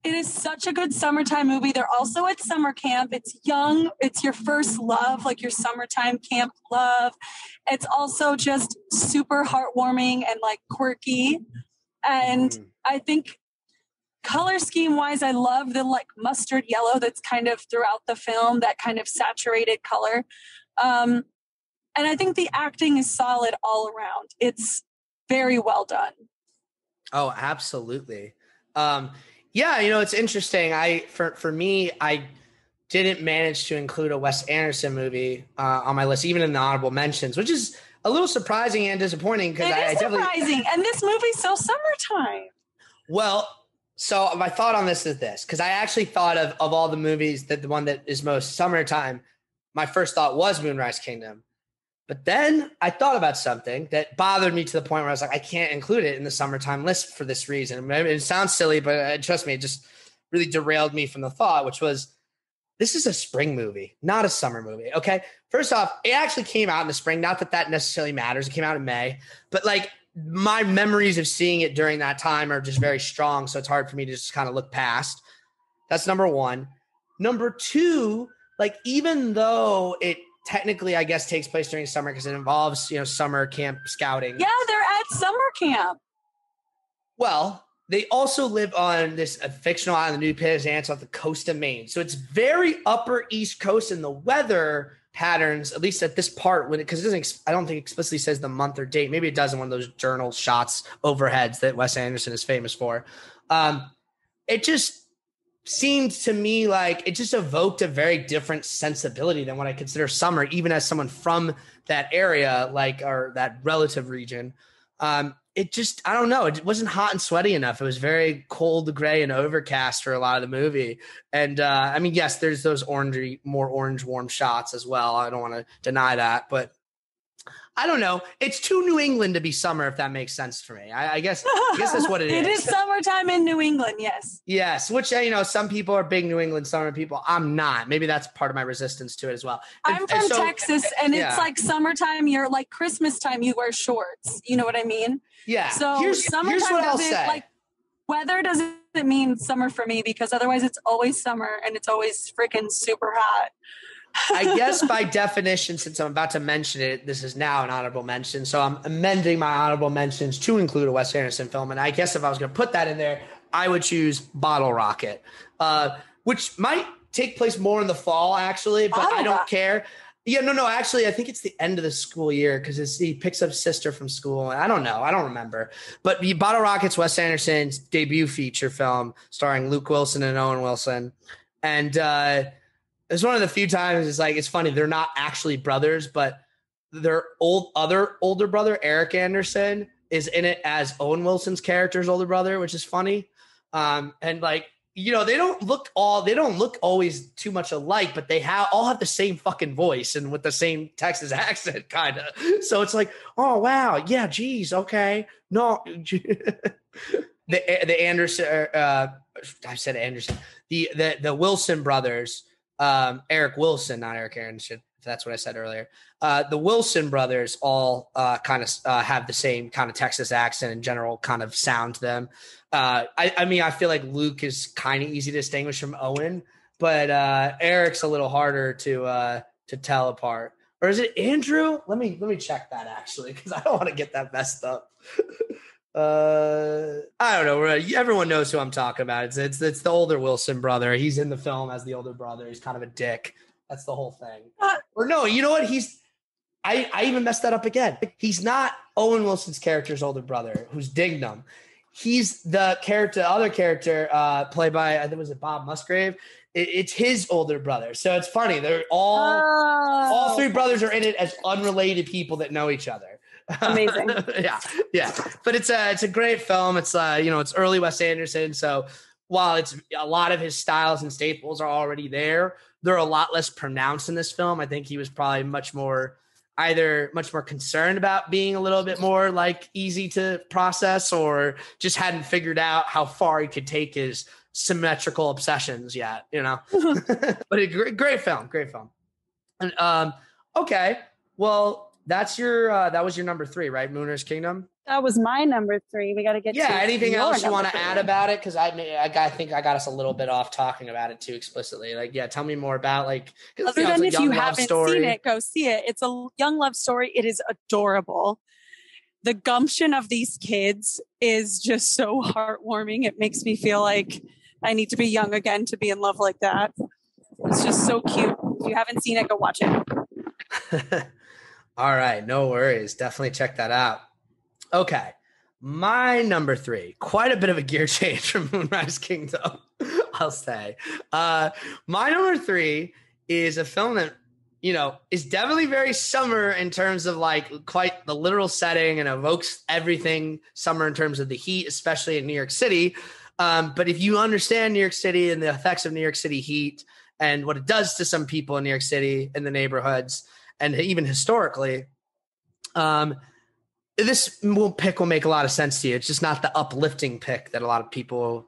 It is such a good summertime movie. They're also at summer camp. It's young. It's your first love, like your summertime camp love. It's also just super heartwarming and like quirky. And I think color scheme wise, I love the like mustard yellow that's kind of throughout the film, that kind of saturated color. And I think the acting is solid all around. It's very well done. Oh, absolutely. Yeah, it's interesting. For me, I didn't manage to include a Wes Anderson movie on my list, even in the honorable mentions, which is a little surprising and disappointing because it is surprising. And this movie's so summertime. Well, so my thought on this is this, because I actually thought of all the movies that the one that is most summertime, my first thought was Moonrise Kingdom. But then I thought about something that bothered me to the point where I was like, I can't include it in the summertime list for this reason. It sounds silly, but trust me, it just really derailed me from the thought, which was, this is a spring movie, not a summer movie. Okay. First off, it actually came out in the spring. Not that that necessarily matters. It came out in May, but like my memories of seeing it during that time are just very strong. So it's hard for me to just kind of look past. That's number one. Number two, like, even though it technically, I guess, takes place during summer because it involves, summer camp scouting. Yeah, they're at summer camp. Well, they also live on this fictional island, the New Penzance, off the coast of Maine. So it's very upper East Coast, and the weather patterns, at least at this part, because it doesn't, I don't think it explicitly says the month or date. Maybe it does in one of those journal shots overheads that Wes Anderson is famous for. It just seemed to me like it just evoked a very different sensibility than what I consider summer, even as someone from that area, or that relative region. It just, I don't know. It wasn't hot and sweaty enough. It was very cold, gray, and overcast for a lot of the movie. And I mean, yes, there's those more orange warm shots as well. I don't want to deny that, but I don't know. It's too New England to be summer, if that makes sense for me. I guess that's what it is. It is summertime in New England, yes. Yes, which, some people are big New England summer people. I'm not. Maybe that's part of my resistance to it as well. I'm from Texas, and it's like summertime. You're like Christmas time, you wear shorts. You know what I mean? Yeah. So here's what I'll say. Like, weather doesn't mean summer for me, because otherwise it's always summer and it's always freaking super hot. I guess by definition, since I'm about to mention it, this is now an honorable mention. So I'm amending my honorable mentions to include a Wes Anderson film. And I guess if I was going to put that in there, I would choose Bottle Rocket, which might take place more in the fall, actually, but I don't care. Yeah, no, actually, I think it's the end of the school year because he picks up sister from school. And I don't know. I don't remember. But Bottle Rocket's Wes Anderson's debut feature film starring Luke Wilson and Owen Wilson. And, it's one of the few times it's funny. They're not actually brothers, but their older brother, Eric Anderson, is in it as Owen Wilson's character's older brother, which is funny. And they don't look always too much alike, but they all have the same fucking voice and with the same Texas accent, kind of. So it's like, oh wow, yeah, geez, okay, no, the Anderson, I said Anderson, the Wilson brothers. Eric Wilson, not Eric Anderson, if that's what I said earlier. The Wilson brothers all kind of have the same kind of Texas accent and general kind of sound to them. I mean, I feel like Luke is kind of easy to distinguish from Owen, but Eric's a little harder to tell apart. Or is it Andrew? Let me check that actually, because I don't want to get that messed up. I don't know. Everyone knows who I'm talking about. It's the older Wilson brother. He's in the film as the older brother. He's kind of a dick. That's the whole thing. Or no, you know what? I even messed that up again. He's not Owen Wilson's character's older brother, who's Dignam. He's the other character played by, I think, was it Bob Musgrave? It's his older brother. So it's funny. They're all three brothers are in it as unrelated people that know each other. Amazing. yeah. But it's a great film. It's it's early Wes Anderson. So while it's a lot of his styles and staples are already there, they're a lot less pronounced in this film. I think he was probably much more concerned about being a little bit more like easy to process, or just hadn't figured out how far he could take his symmetrical obsessions yet, you know. But a great film. And okay, well, that's your that was your number 3, right? Mooner's Kingdom. That was my number 3. We got to get to anything else you want to 3. add about it? Because I think I got us a little bit off talking about it too explicitly. Like, yeah, tell me more about other than if you haven't seen it, go see it. It's a young love story. It is adorable. The gumption of these kids is just so heartwarming. It makes me feel like I need to be young again to be in love like that. It's just so cute. If you haven't seen it, go watch it. All right, no worries. Definitely check that out. Okay, my number 3, quite a bit of a gear change from Moonrise Kingdom, I'll say. My number 3 is a film that, you know, is definitely very summer in terms of like quite the literal setting and evokes everything summer in terms of the heat, especially in New York City. But if you understand New York City and the effects of New York City heat and what it does to some people in New York City and the neighborhoods, and even historically, this pick will make a lot of sense to you. It's just not the uplifting pick that a lot of people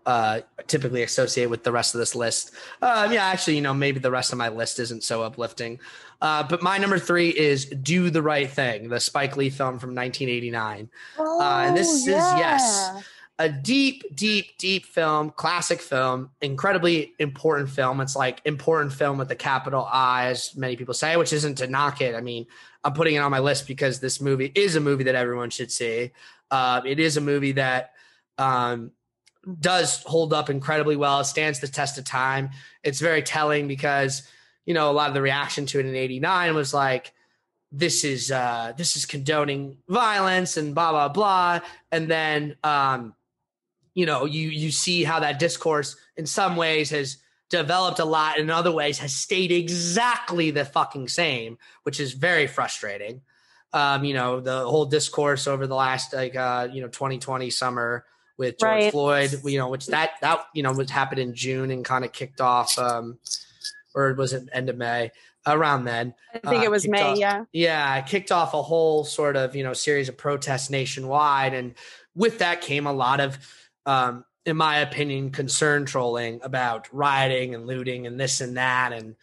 typically associate with the rest of this list. Actually, you know, maybe the rest of my list isn't so uplifting. But my number 3 is Do the Right Thing, the Spike Lee film from 1989. And this is, yes, a deep film, classic film, incredibly important film. It's like important film with a capital I, as many people say, which isn't to knock it. I mean, I'm putting it on my list because this movie is a movie that everyone should see. It is a movie that does hold up incredibly well. It stands the test of time. It's very telling because, you know, a lot of the reaction to it in '89 was like, this is condoning violence and blah, blah, blah. And then, you know, you see how that discourse in some ways has developed a lot, and in other ways has stayed exactly the fucking same, which is very frustrating. You know, the whole discourse over the last 2020 summer with George Floyd, you know, which that you know, what happened in June and kind of kicked off, or was it end of May? Around then. I think it was May, Yeah, it kicked off a whole sort of, you know, series of protests nationwide. And with that came a lot of, in my opinion, concern trolling about rioting and looting and this and that and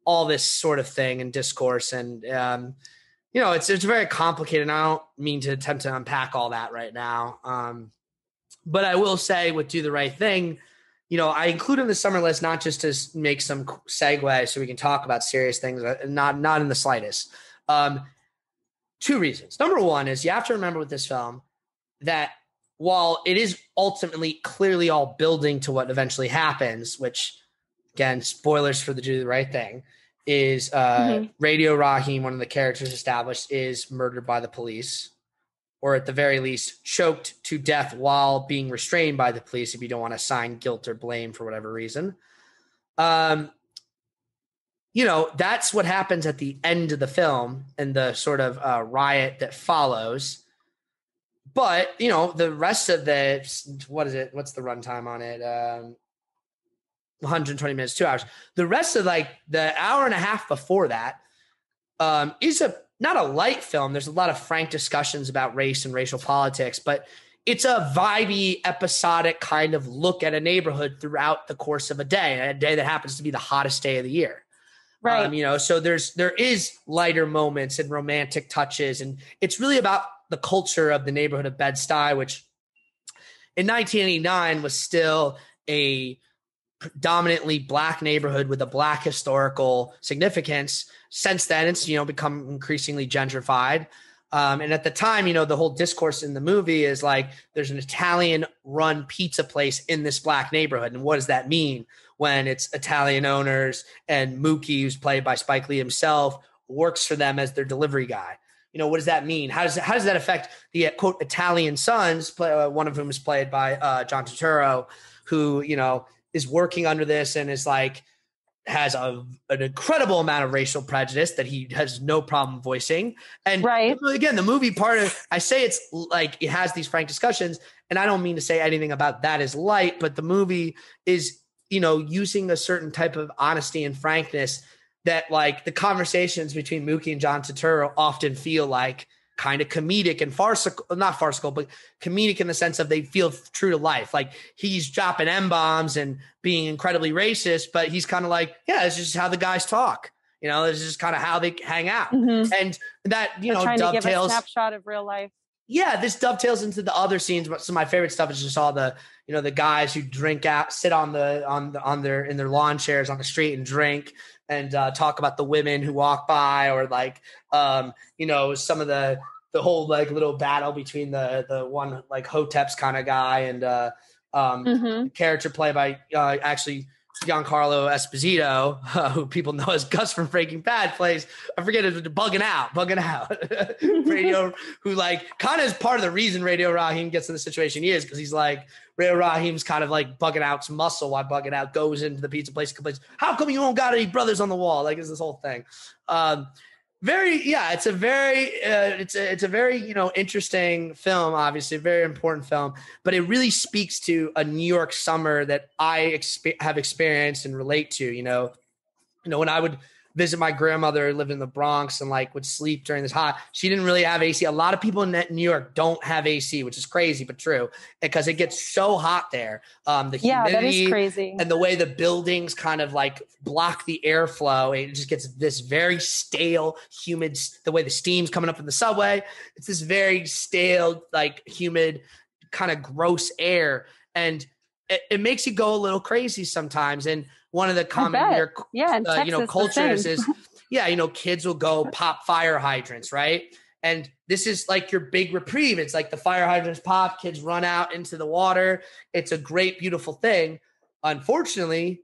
all this sort of thing and discourse. And, you know, it's very complicated. And I don't mean to attempt to unpack all that right now. But I will say with Do the Right Thing, you know, I include in the summer list not just to make some segue so we can talk about serious things, not in the slightest. 2 reasons. Number 1 is you have to remember with this film that while it is ultimately clearly all building to what eventually happens, which, again, spoilers for the Do the Right Thing, is Radio Raheem, one of the characters established, is murdered by the police, or at the very least choked to death while being restrained by the police if you don't want to assign guilt or blame for whatever reason. You know, that's what happens at the end of the film and the sort of riot that follows. But, you know, the rest of the, what is it? What's the runtime on it? 120 minutes, 2 hours. The rest of like the hour and a half before that is not a light film. There's a lot of frank discussions about race and racial politics, but it's a vibey, episodic kind of look at a neighborhood throughout the course of a day that happens to be the hottest day of the year. Right. You know, so there is lighter moments and romantic touches, and it's really about the culture of the neighborhood of Bed-Stuy, which in 1989 was still a predominantly Black neighborhood with a Black historical significance. Since then, it's, you know, become increasingly gentrified. And at the time, you know, the whole discourse in the movie is like, there's an Italian run pizza place in this Black neighborhood. And what does that mean when it's Italian owners and Mookie, who's played by Spike Lee himself, works for them as their delivery guy? You know, what does that mean? How does that affect the quote Italian sons, one of whom is played by John Turturro, who, you know, is working under this and is like, has an incredible amount of racial prejudice that he has no problem voicing. And again, the movie part of, I say it's like, it has these frank discussions, and I don't mean to say anything about that is light, but the movie is, you know, using a certain type of honesty and frankness that, like, the conversations between Mookie and John Turturro often feel like kind of comedic and farcical, not farcical, but comedic in the sense of they feel true to life. Like he's dropping M-bombs and being incredibly racist, but he's kind of like, yeah, it's just how the guys talk. This is just kind of how they hang out. Mm-hmm. And that, They're trying dovetails. to give a snapshot of real life. Yeah, this dovetails into the other scenes. But some of my favorite stuff is just all the, the guys who drink out, sit in their lawn chairs on the street and drink and talk about the women who walk by, or like, some of the whole like little battle between the one like Hotep's kind of guy and character played by actually Giancarlo Esposito, who people know as Gus from Breaking Bad, plays, I forget it, bugging out. Radio, who like kind of is part of the reason Radio Raheem gets in the situation he is, because he's like, Radio Raheem's kind of like bugging out's muscle while bugging out goes into the pizza place and complains, how come you don't got any brothers on the wall? Like, it's this whole thing. It's a very interesting film, obviously a very important film, but it really speaks to a New York summer that I have experienced and relate to. When I would visit my grandmother who lived in the Bronx and like would sleep during this hot, she didn't really have AC. A lot of people in New York don't have AC, which is crazy but true, because it gets so hot there. The humidity, that is crazy, and the way the buildings kind of like block the airflow, it just gets this very stale, humid. The way the steam's coming up from the subway, it's this very stale, like humid, kind of gross air, and it makes you go a little crazy sometimes. And one of the common cultures is, kids will go pop fire hydrants, right? And this is like your big reprieve. It's like the fire hydrants pop, kids run out into the water. It's a great, beautiful thing. Unfortunately,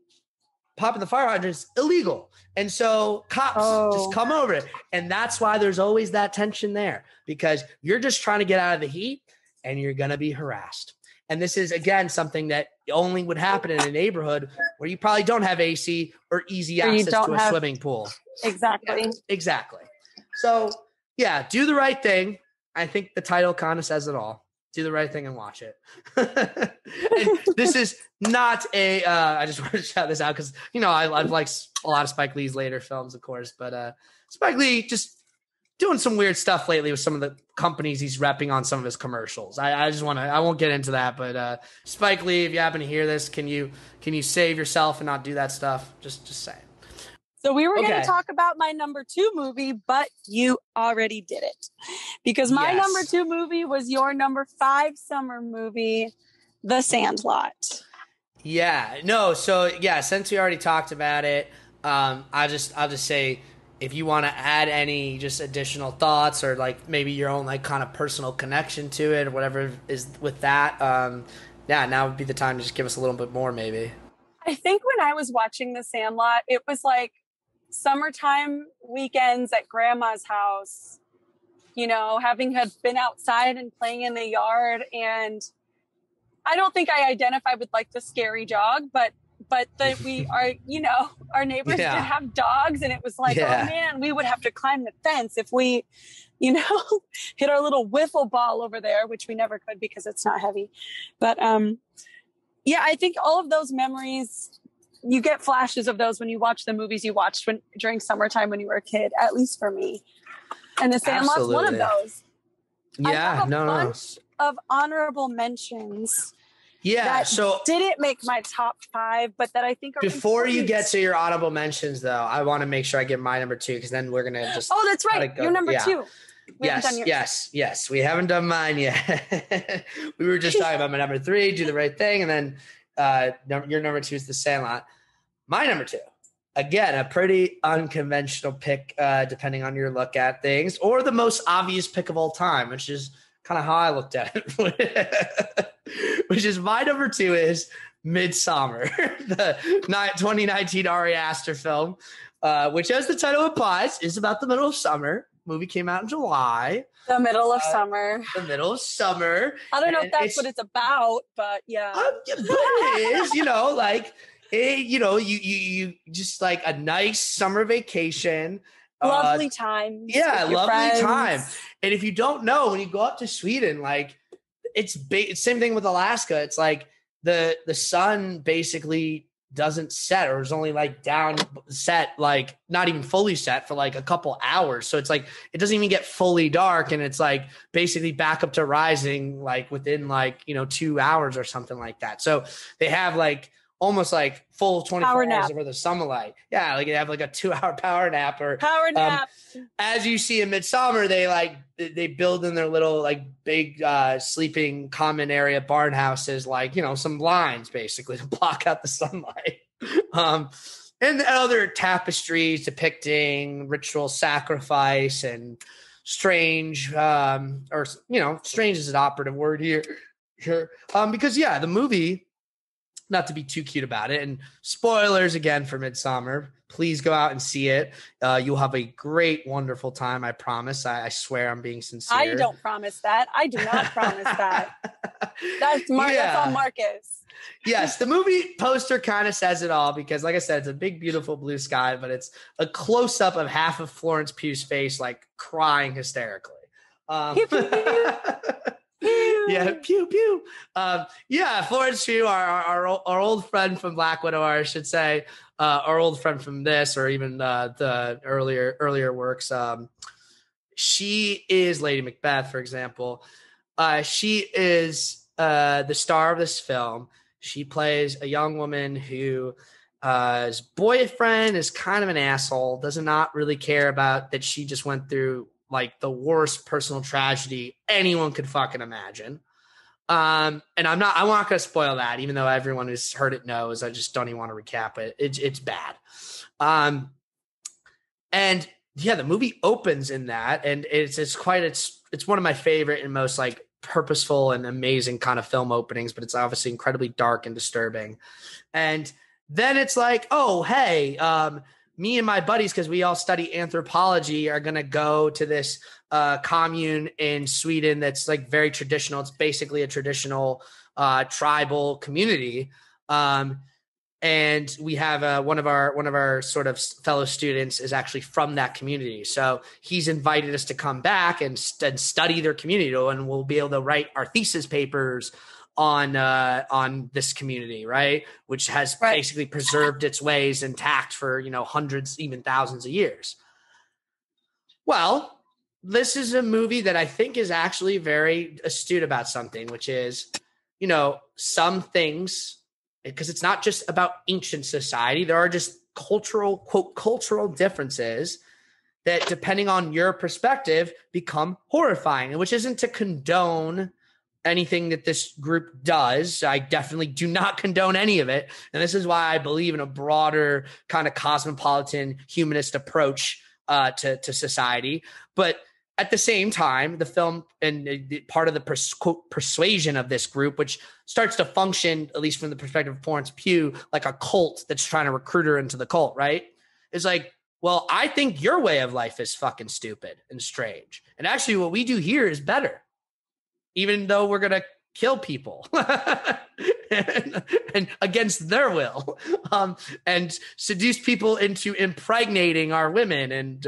popping the fire hydrant is illegal. And so cops just come over it. And that's why there's always that tension there, because you're just trying to get out of the heat and you're going to be harassed. And this is, again, something that only would happen in a neighborhood where you probably don't have AC or easy access to a swimming pool. Exactly. Yeah, exactly. So, yeah, do the right thing. I think the title kind of says it all. Do the right thing and watch it. And this is not I just want to shout this out because, I've liked a lot of Spike Lee's later films, of course. But Spike Lee just doing some weird stuff lately with some of the companies he's repping on some of his commercials. I won't get into that, but Spike Lee, if you happen to hear this, can you save yourself and not do that stuff? Just say it. So we were going to talk about my number 2 movie, but you already did it, because my number 2 movie was your number 5 summer movie, The Sandlot. Yeah, no. So yeah, since we already talked about it, I'll just say, if you want to add any just additional thoughts or like maybe your own like kind of personal connection to it or whatever is with that, now would be the time to just give us a little bit more maybe. I think when I was watching The Sandlot, it was like summertime weekends at grandma's house, having had been outside and playing in the yard. And I don't think I identify with like the scary dog, but that we are, our neighbors did have dogs, and it was like, oh man, we would have to climb the fence if we, hit our little wiffle ball over there, which we never could because it's not heavy. But I think all of those memories, you get flashes of those when you watch the movies you watched during summertime when you were a kid, at least for me. And The Sandlot's one of those. Yeah, I have a bunch of honorable mentions. Yeah, that didn't make my top 5, but that I think are before important. You get to your honorable mentions, though, I want to make sure I get my number 2, because then we're gonna just. Oh, that's right. You're number 2. Yes. We haven't done mine yet. We were just talking about my number 3, Do the Right Thing, and then your number 2 is The Sandlot. My number 2, again, a pretty unconventional pick, depending on your look at things, or the most obvious pick of all time, which is kind of how I looked at it. Which is my number 2 is Midsommar, the 2019 Ari Aster film, which, as the title implies, is about the middle of summer. Movie came out in July. The middle of summer. The middle of summer. I don't know if that's what it's about, but yeah. But it is, you just like a nice summer vacation. Lovely time. Yeah, lovely time. And if you don't know, when you go up to Sweden, like it's same thing with Alaska. It's like the sun basically doesn't set, or is only like down set, like not even fully set for like a couple hours. So it's like, it doesn't even get fully dark. And it's like basically back up to rising, like within like, 2 hours or something like that. So they have like almost like full 24 hours worth of sunlight. Yeah. Like they have like a 2-hour power nap as you see in Midsommar, they build in their little like big sleeping common area barn houses, like, some blinds basically to block out the sunlight. And other tapestries depicting ritual sacrifice and strange, strange is an operative word here. Because the movie, not to be too cute about it, and spoilers again for Midsommar, please go out and see it. You'll have a great, wonderful time. I promise. I swear I'm being sincere. I don't promise that. I do not promise that. That's on Marcus. Yes, the movie poster kind of says it all because, like I said, it's a big, beautiful blue sky, but it's a close-up of half of Florence Pugh's face, like crying hysterically. Yeah, pew pew. Florence Pugh, our old friend from Black Widow, or I should say, our old friend from this, or even the earlier works. She is Lady Macbeth, for example. She is the star of this film. She plays a young woman who his boyfriend is kind of an asshole, does not really care about that she just went through like the worst personal tragedy anyone could fucking imagine. And I'm not going to spoil that, even though everyone who's heard it knows. I just don't even want to recap it. It's bad. And the movie opens in that, and it's one of my favorite and most like purposeful and amazing kind of film openings, but it's obviously incredibly dark and disturbing. And then it's like, oh, hey, me and my buddies, because we all study anthropology, are going to go to this commune in Sweden that's like very traditional. It's basically a traditional tribal community. And we have one of our sort of fellow students is actually from that community. So he's invited us to come back and study their community, and we'll be able to write our thesis papers on this community, right? Which has basically preserved its ways intact for, hundreds, even thousands of years. Well, this is a movie that I think is actually very astute about something, which is, some things, because it's not just about ancient society. There are just cultural differences that, depending on your perspective, become horrifying, and which isn't to condone anything that this group does. I definitely do not condone any of it. And this is why I believe in a broader kind of cosmopolitan humanist approach to society. But at the same time, the film and part of the persuasion of this group, which starts to function, at least from the perspective of Florence Pugh, like a cult that's trying to recruit her into the cult, right? Is like, well, I think your way of life is fucking stupid and strange. And actually what we do here is better, even though we're going to kill people and against their will, and seduce people into impregnating our women and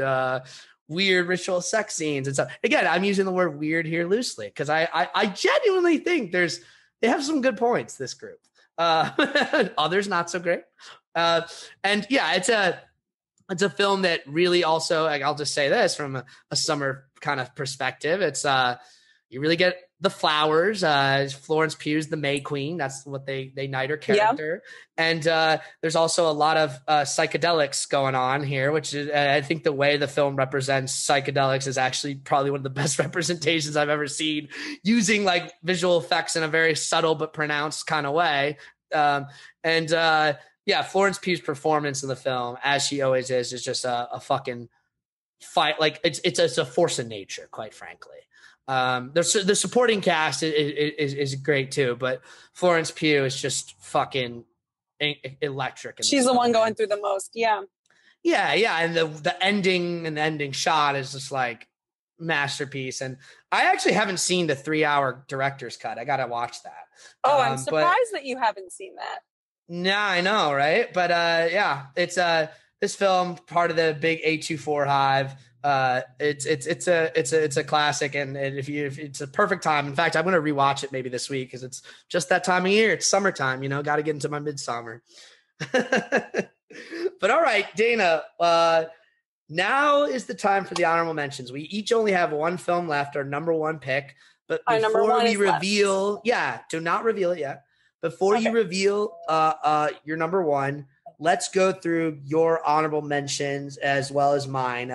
weird ritual sex scenes and stuff. Again, I'm using the word weird here loosely because I genuinely think they have some good points, this group. Others not so great. And yeah, it's a film that really also, like, I'll just say this from a summer kind of perspective. It's you really get the flowers. Florence Pugh's the May Queen. That's what they knight her character. Yeah. And there's also a lot of psychedelics going on here, which is, I think the way the film represents psychedelics is actually probably one of the best representations I've ever seen, using like visual effects in a very subtle but pronounced kind of way. Yeah, Florence Pugh's performance in the film, as she always is just a fucking fight. Like it's a force of nature, quite frankly. The supporting cast is great too, but Florence Pugh is just fucking electric. She's the one going through the most. Yeah. And the ending shot is just like masterpiece. And I actually haven't seen the 3-hour director's cut. I got to watch that. Oh, I'm surprised that you haven't seen that. Yeah, I know. Right. But yeah, it's this film, part of the big A24 hive. It's a classic, and if it's a perfect time. In fact, I'm going to rewatch it maybe this week because it's just that time of year. It's summertime, got to get into my Midsummer. But all right, Dana, now is the time for the honorable mentions. We each only have one film left, our number one pick. But before we reveal, do not reveal it yet. Before you reveal your number one, let's go through your honorable mentions as well as mine.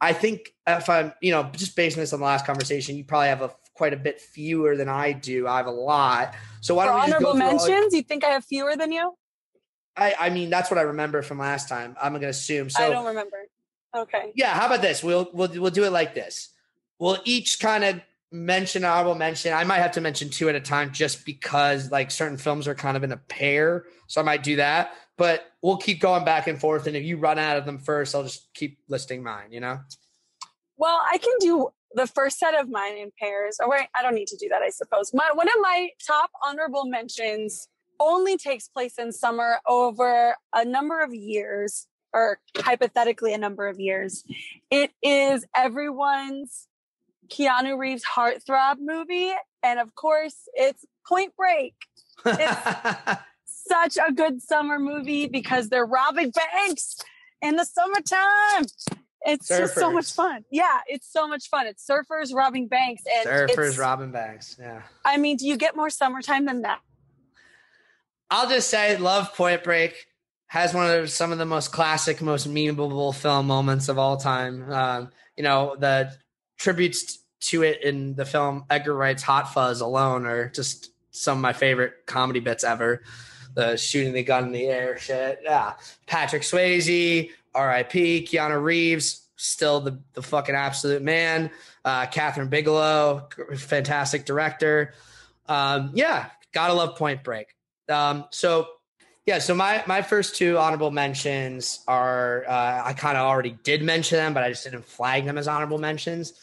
I think if I'm, just basing this on the last conversation, you probably have quite a bit fewer than I do. I have a lot. So why don't we just go through mentions? You think I have fewer than you? I mean, that's what I remember from last time. I'm going to assume. So I don't remember. Okay. Yeah. How about this? We'll do it like this. We'll each kind of mention honorable mention. I might have to mention two at a time just because like certain films are kind of in a pair. So I might do that, but we'll keep going back and forth. And if you run out of them first, I'll just keep listing mine, Well, I can do the first set of mine in pairs. Oh, wait, I don't need to do that, I suppose. One of my top honorable mentions only takes place in summer over a number of years, or hypothetically a number of years. It is everyone's Keanu Reeves heartthrob movie. And of course, it's Point Break. It's such a good summer movie because they're robbing banks in the summertime. It's just so much fun. Yeah, it's so much fun. It's surfers robbing banks. And robbing banks, yeah. I mean, do you get more summertime than that? I'll just say, love Point Break. Has some of the most classic, most memeable film moments of all time. The tributes to it in the film Edgar Wright's Hot Fuzz alone are just some of my favorite comedy bits ever. The shooting the gun in the air shit. Yeah. Patrick Swayze, R.I.P. Keanu Reeves, still the fucking absolute man. Catherine Bigelow, fantastic director. Gotta love Point Break. So my first two honorable mentions are, I kind of already did mention them, but I just didn't flag them as honorable mentions.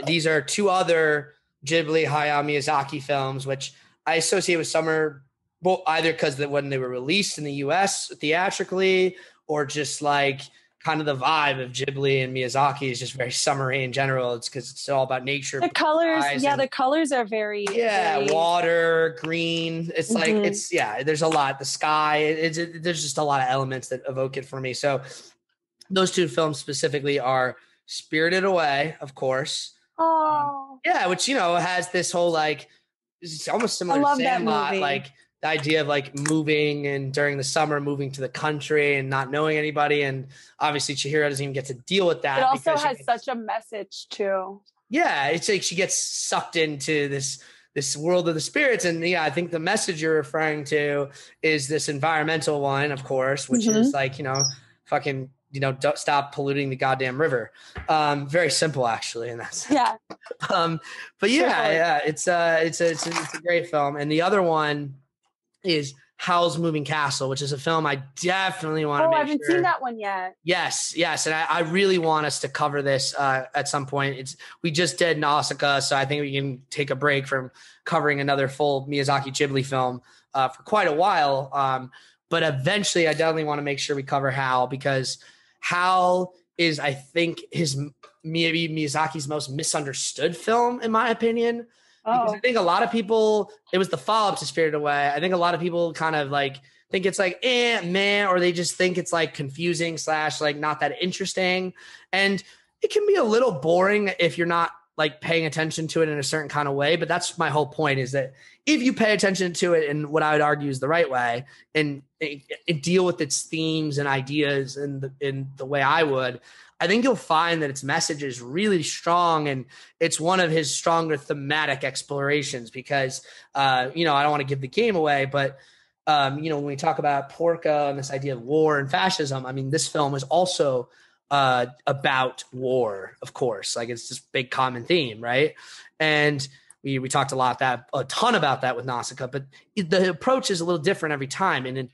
These are two other Ghibli Hayao Miyazaki films, which I associate with summer, well, either because when they were released in the US theatrically, or just like kind of the vibe of Ghibli and Miyazaki is just very summery in general. It's because it's all about nature. The colors, the colors are very water, green. It's like there's a lot. The sky, there's just a lot of elements that evoke it for me. So those two films specifically are Spirited Away, of course. Oh, which has this whole like it's almost similar to Sandlot, like the idea of like moving and during the summer moving to the country and not knowing anybody, and obviously Chihiro doesn't even get to deal with that. It also has such a message too. Yeah, it's like she gets sucked into this world of the spirits, and I think the message you're referring to is this environmental one, of course, which is like fucking. Don't stop polluting the goddamn river. Very simple, actually, in that sense. Yeah. But it's a great film. And the other one is Howl's Moving Castle, which is a film I definitely want to make sure. I haven't seen that one yet. Yes. And I really want us to cover this at some point. We just did Nausicaa, so I think we can take a break from covering another full Miyazaki Ghibli film for quite a while. But eventually, I definitely want to make sure we cover Howl, because Howl is, I think, maybe Miyazaki's most misunderstood film, in my opinion. Because I think a lot of people, it was the follow-up to Spirited Away. I think a lot of people kind of like think it's like, man, or they just think it's like confusing / like not that interesting. And it can be a little boring if you're not like paying attention to it in a certain kind of way. But that's my whole point, is that if you pay attention to it in what I would argue is the right way, and deal with its themes and ideas in the way I would, I think you'll find that its message is really strong, and it's one of his stronger thematic explorations. Because, I don't want to give the game away, but when we talk about Porca and this idea of war and fascism, I mean, this film is also about war, of course. Like, it's this big common theme, right? And we talked a ton about that with Nausicaa, but the approach is a little different every time. And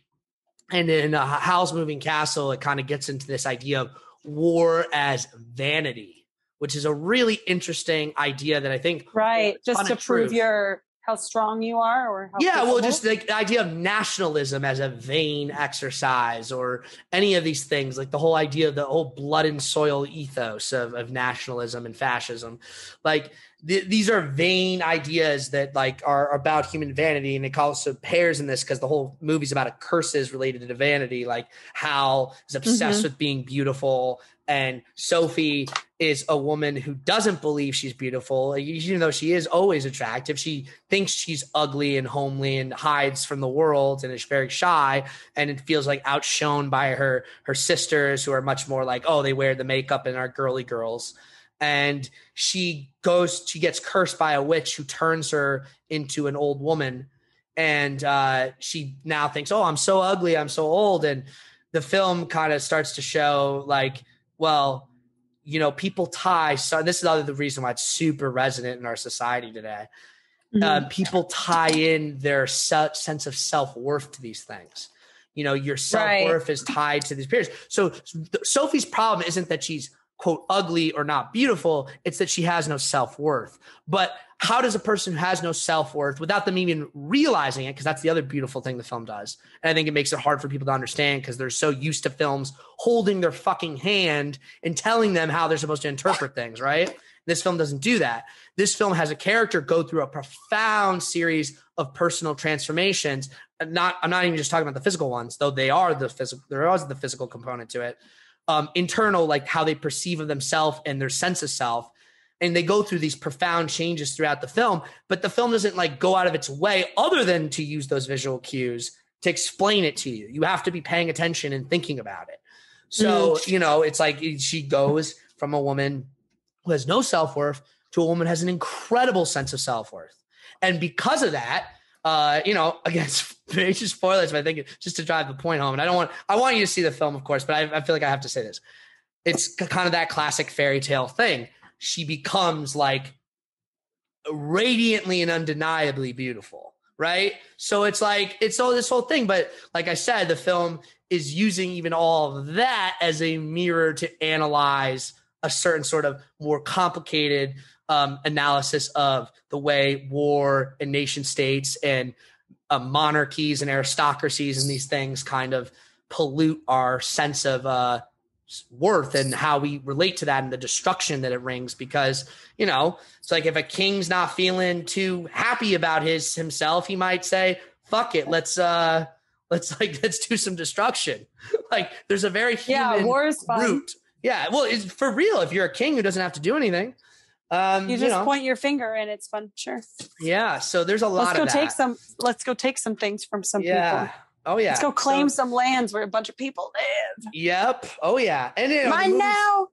in Howl's Moving Castle, it kind of gets into this idea of war as vanity, which is a really interesting idea that I think just to prove your how strong you are, or how yeah, capable? well, just like the idea of nationalism as a vain exercise, or any of these things, like the whole idea of the whole blood and soil ethos of nationalism and fascism. Like these are vain ideas that like are about human vanity, and it also pairs in this because the whole movie's about curses related to vanity, like Hal is obsessed with being beautiful, and Sophie is a woman who doesn't believe she's beautiful, even though she is always attractive. She thinks she's ugly and homely and hides from the world and is very shy, and it feels like outshone by her sisters, who are much more like, oh, they wear the makeup and are girly girls. And she gets cursed by a witch who turns her into an old woman. And she now thinks, oh, I'm so ugly, I'm so old. And the film kind of starts to show like, well, you know, people tie. So this is the reason why it's super resonant in our society today. People tie in their sense of self-worth to these things. You know, your self-worth is tied to these periods. So Sophie's problem isn't that she's, quote, ugly or not beautiful. It's that she has no self-worth. But how does a person who has no self-worth, without them even realizing it, because that's the other beautiful thing the film does, and I think it makes it hard for people to understand because they're so used to films holding their fucking hand and telling them how they're supposed to interpret things, right? This film doesn't do that. This film has a character go through a profound series of personal transformations. I'm not even just talking about the physical ones, though they are the physical. There is the physical component to it. Internal, like how they perceive of themselves and their sense of self. And they go through these profound changes throughout the film, but the film doesn't like go out of its way other than to use those visual cues to explain it to you. You have to be paying attention and thinking about it. So, you know, it's like she goes from a woman who has no self-worth to a woman who has an incredible sense of self-worth. And because of that, you know, again, major spoilers, but I think just to drive the point home, and I want you to see the film, of course, but I feel like I have to say this. It's kind of that classic fairy tale thing. She becomes like radiantly and undeniably beautiful, right? So it's like, it's all this whole thing. But like I said, the film is using even all of that as a mirror to analyze a certain sort of more complicated analysis of the way war and nation states and monarchies and aristocracies and these things kind of pollute our sense of worth and how we relate to that and the destruction that it brings. Because, you know, it's like if a king's not feeling too happy about himself, he might say, fuck it, let's do some destruction. Like there's a very human war is fun. root. Yeah, well, it's for real. If you're a king who doesn't have to do anything, you just point your finger and it's fun. Sure. Yeah. So there's a lot of that. Let's go take some things from some people. Oh yeah. Let's go claim some lands where a bunch of people live. Yep. Oh yeah. And you know, mine now.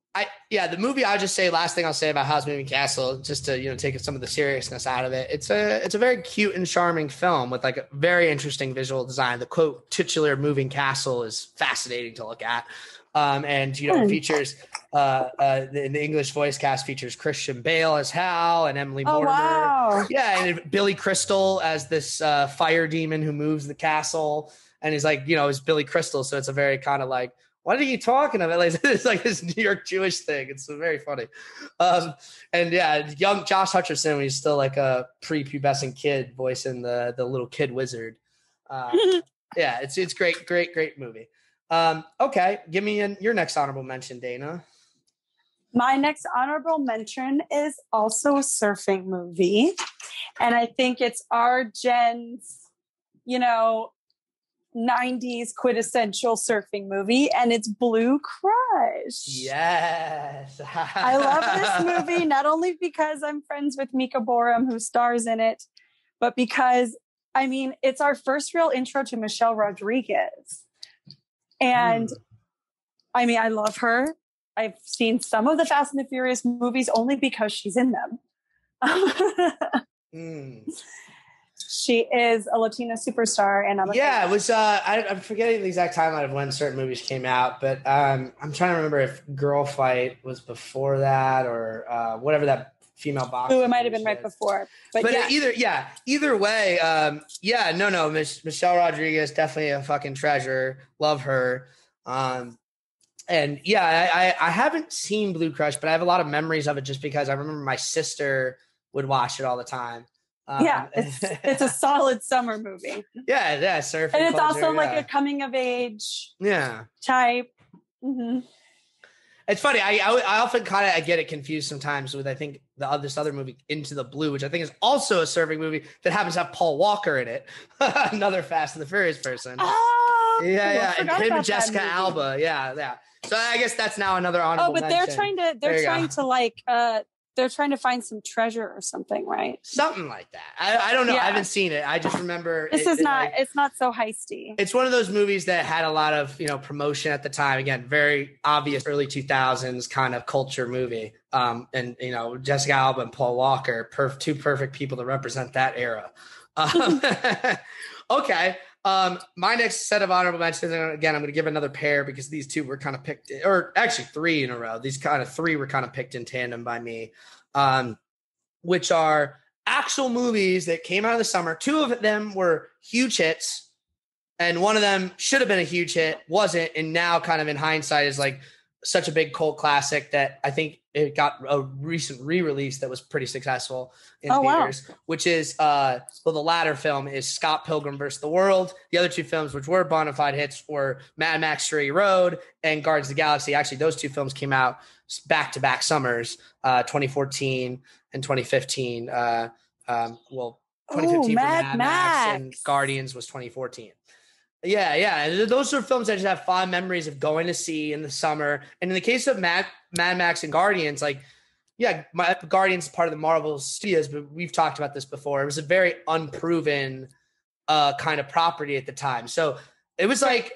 The movie. I'll just say last thing I'll say about Howl's Moving Castle, just to take some of the seriousness out of it. It's a very cute and charming film with like a very interesting visual design. The quote titular moving castle is fascinating to look at. And features the English voice cast features Christian Bale as Hal and Emily Mortimer. Wow. Yeah, and Billy Crystal as this fire demon who moves the castle, and he's like, is Billy Crystal, so it's a very kind of like, what are you talking about? Like it's like this New York Jewish thing. It's very funny. And yeah, young Josh Hutcherson, when he's still like a prepubescent kid voicing the little kid wizard. Yeah, it's great movie. Okay, give me your next honorable mention, Dana. My next honorable mention is also a surfing movie. And I think it's our gen's, 90s quintessential surfing movie, and it's Blue Crush. Yes. I love this movie, not only because I'm friends with Mika Borum, who stars in it, but because, it's our first real intro to Michelle Rodriguez. And I love her. I've seen some of the Fast and the Furious movies only because she's in them. She is a Latina superstar, and it was. I'm forgetting the exact timeline of when certain movies came out, but I'm trying to remember if Girl Fight was before that or whatever that female boxer. It might have been right before, but either way, Michelle Rodriguez, definitely a fucking treasure. Love her. I haven't seen Blue Crush, but I have a lot of memories of it just because I remember my sister would watch it all the time. It's a solid summer movie. Yeah, surfing. And it's culture, also like a coming of age type. Mm-hmm. It's funny. I often I get it confused sometimes with, I think, this other movie, Into the Blue, which I think is also a surfing movie that happens to have Paul Walker in it. Another Fast and the Furious person. Oh, yeah. And him and Jessica Alba. Yeah. So I guess that's now another honorable mention. They're trying to find some treasure or something, right? Something like that. I don't know. I haven't seen it. I just remember it's not so heisty. It's one of those movies that had a lot of, promotion at the time. Again, very obvious early 2000s kind of culture movie. And Jessica Alba and Paul Walker, two perfect people to represent that era. Okay. My next set of honorable mentions, and again, I'm going to give another pair because these two were kind of picked, or actually 3 in a row. These kind of 3 were kind of picked in tandem by me, which are actual movies that came out of the summer. 2 of them were huge hits, and one of them should have been a huge hit, wasn't, and now kind of in hindsight is like such a big cult classic that I think it got a recent re-release that was pretty successful in theaters, which is, the latter film is Scott Pilgrim vs. the World. The other 2 films, which were bona fide hits, were Mad Max Fury Road and Guardians of the Galaxy. Actually, those 2 films came out back-to-back summers, 2014 and 2015. 2015 for Mad Max and Guardians was 2014. Yeah. Those are films I just have fond memories of going to see in the summer. And in the case of Mad Max and Guardians, Guardians is part of the Marvel Studios, but we've talked about this before. It was a very unproven kind of property at the time. So it was like,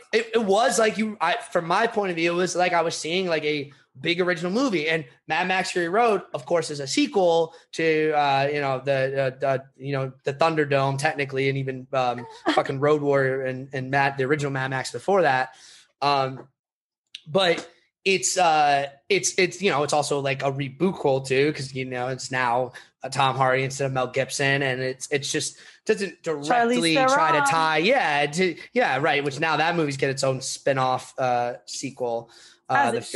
from my point of view, it was like I was seeing like a big original movie. And Mad Max Fury Road, of course, is a sequel to the Thunderdome technically, and even fucking Road Warrior and the original Mad Max before that. But it's it's also like a reboot too, because it's now Tom Hardy instead of Mel Gibson, and it's just doesn't directly try to tie right, which now that movie's get its own spin-off sequel. It's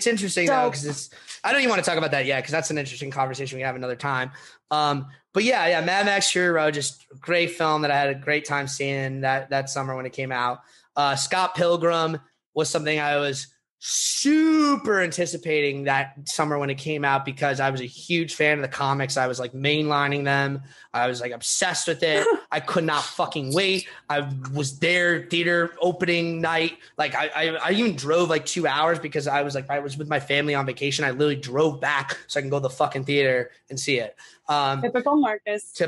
interesting though, because I don't even want to talk about that yet, because that's an interesting conversation we have another time. But Mad Max Fury Road, just a great film that I had a great time seeing that summer when it came out. Scott Pilgrim was something I was super anticipating that summer when it came out, because I was a huge fan of the comics. I was like mainlining them. I was like obsessed with it. I could not fucking wait. I was there theater opening night. Like I even drove like 2 hours because I was with my family on vacation. I literally drove back so I can go to the fucking theater and see it. Typical Marcus.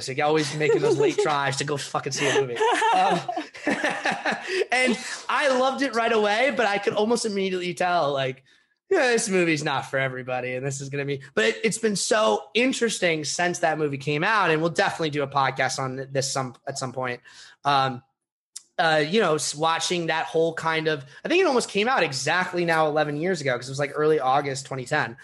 Like always making those late drives to go fucking see a movie. And I loved it right away, but I could almost immediately tell, like, this movie's not for everybody, and this is going to be. But it's been so interesting since that movie came out, and we'll definitely do a podcast on this at some point. Watching that whole kind of, I think it almost came out exactly now 11 years ago, because it was like early August 2010.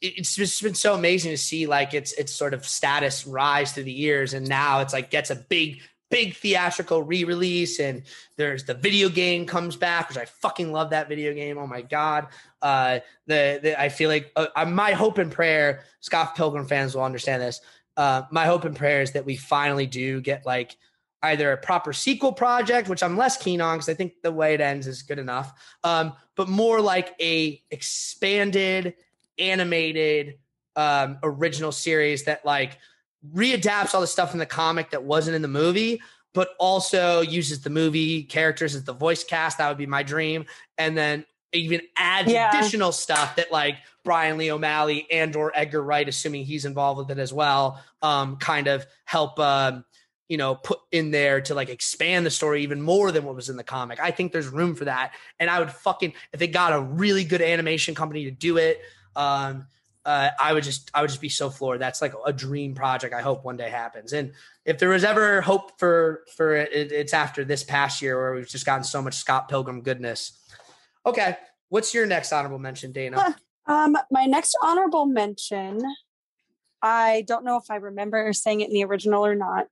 It's just been so amazing to see like its sort of status rise through the years, and now it's like gets a big theatrical re-release, and there's the video game comes back, which I fucking love that video game. Oh my God. I feel like my hope and prayer, Scott Pilgrim fans will understand this. My hope and prayer is that we finally do get like either a proper sequel project, which I'm less keen on because I think the way it ends is good enough. But more like a expanded animated original series that like readapts all the stuff in the comic that wasn't in the movie, but also uses the movie characters as the voice cast. That would be my dream. And then even adds additional stuff that like Brian Lee O'Malley and or Edgar Wright, assuming he's involved with it as well, kind of help put in there to like expand the story even more than what was in the comic. I think there's room for that. And I would if they got a really good animation company to do it, I would just be so floored. That's like a dream project. I hope one day happens. And if there was ever hope for it, it's after this past year where we've just gotten so much Scott Pilgrim goodness. Okay. What's your next honorable mention, Dana? My next honorable mention, I don't know if I remember saying it in the original or not,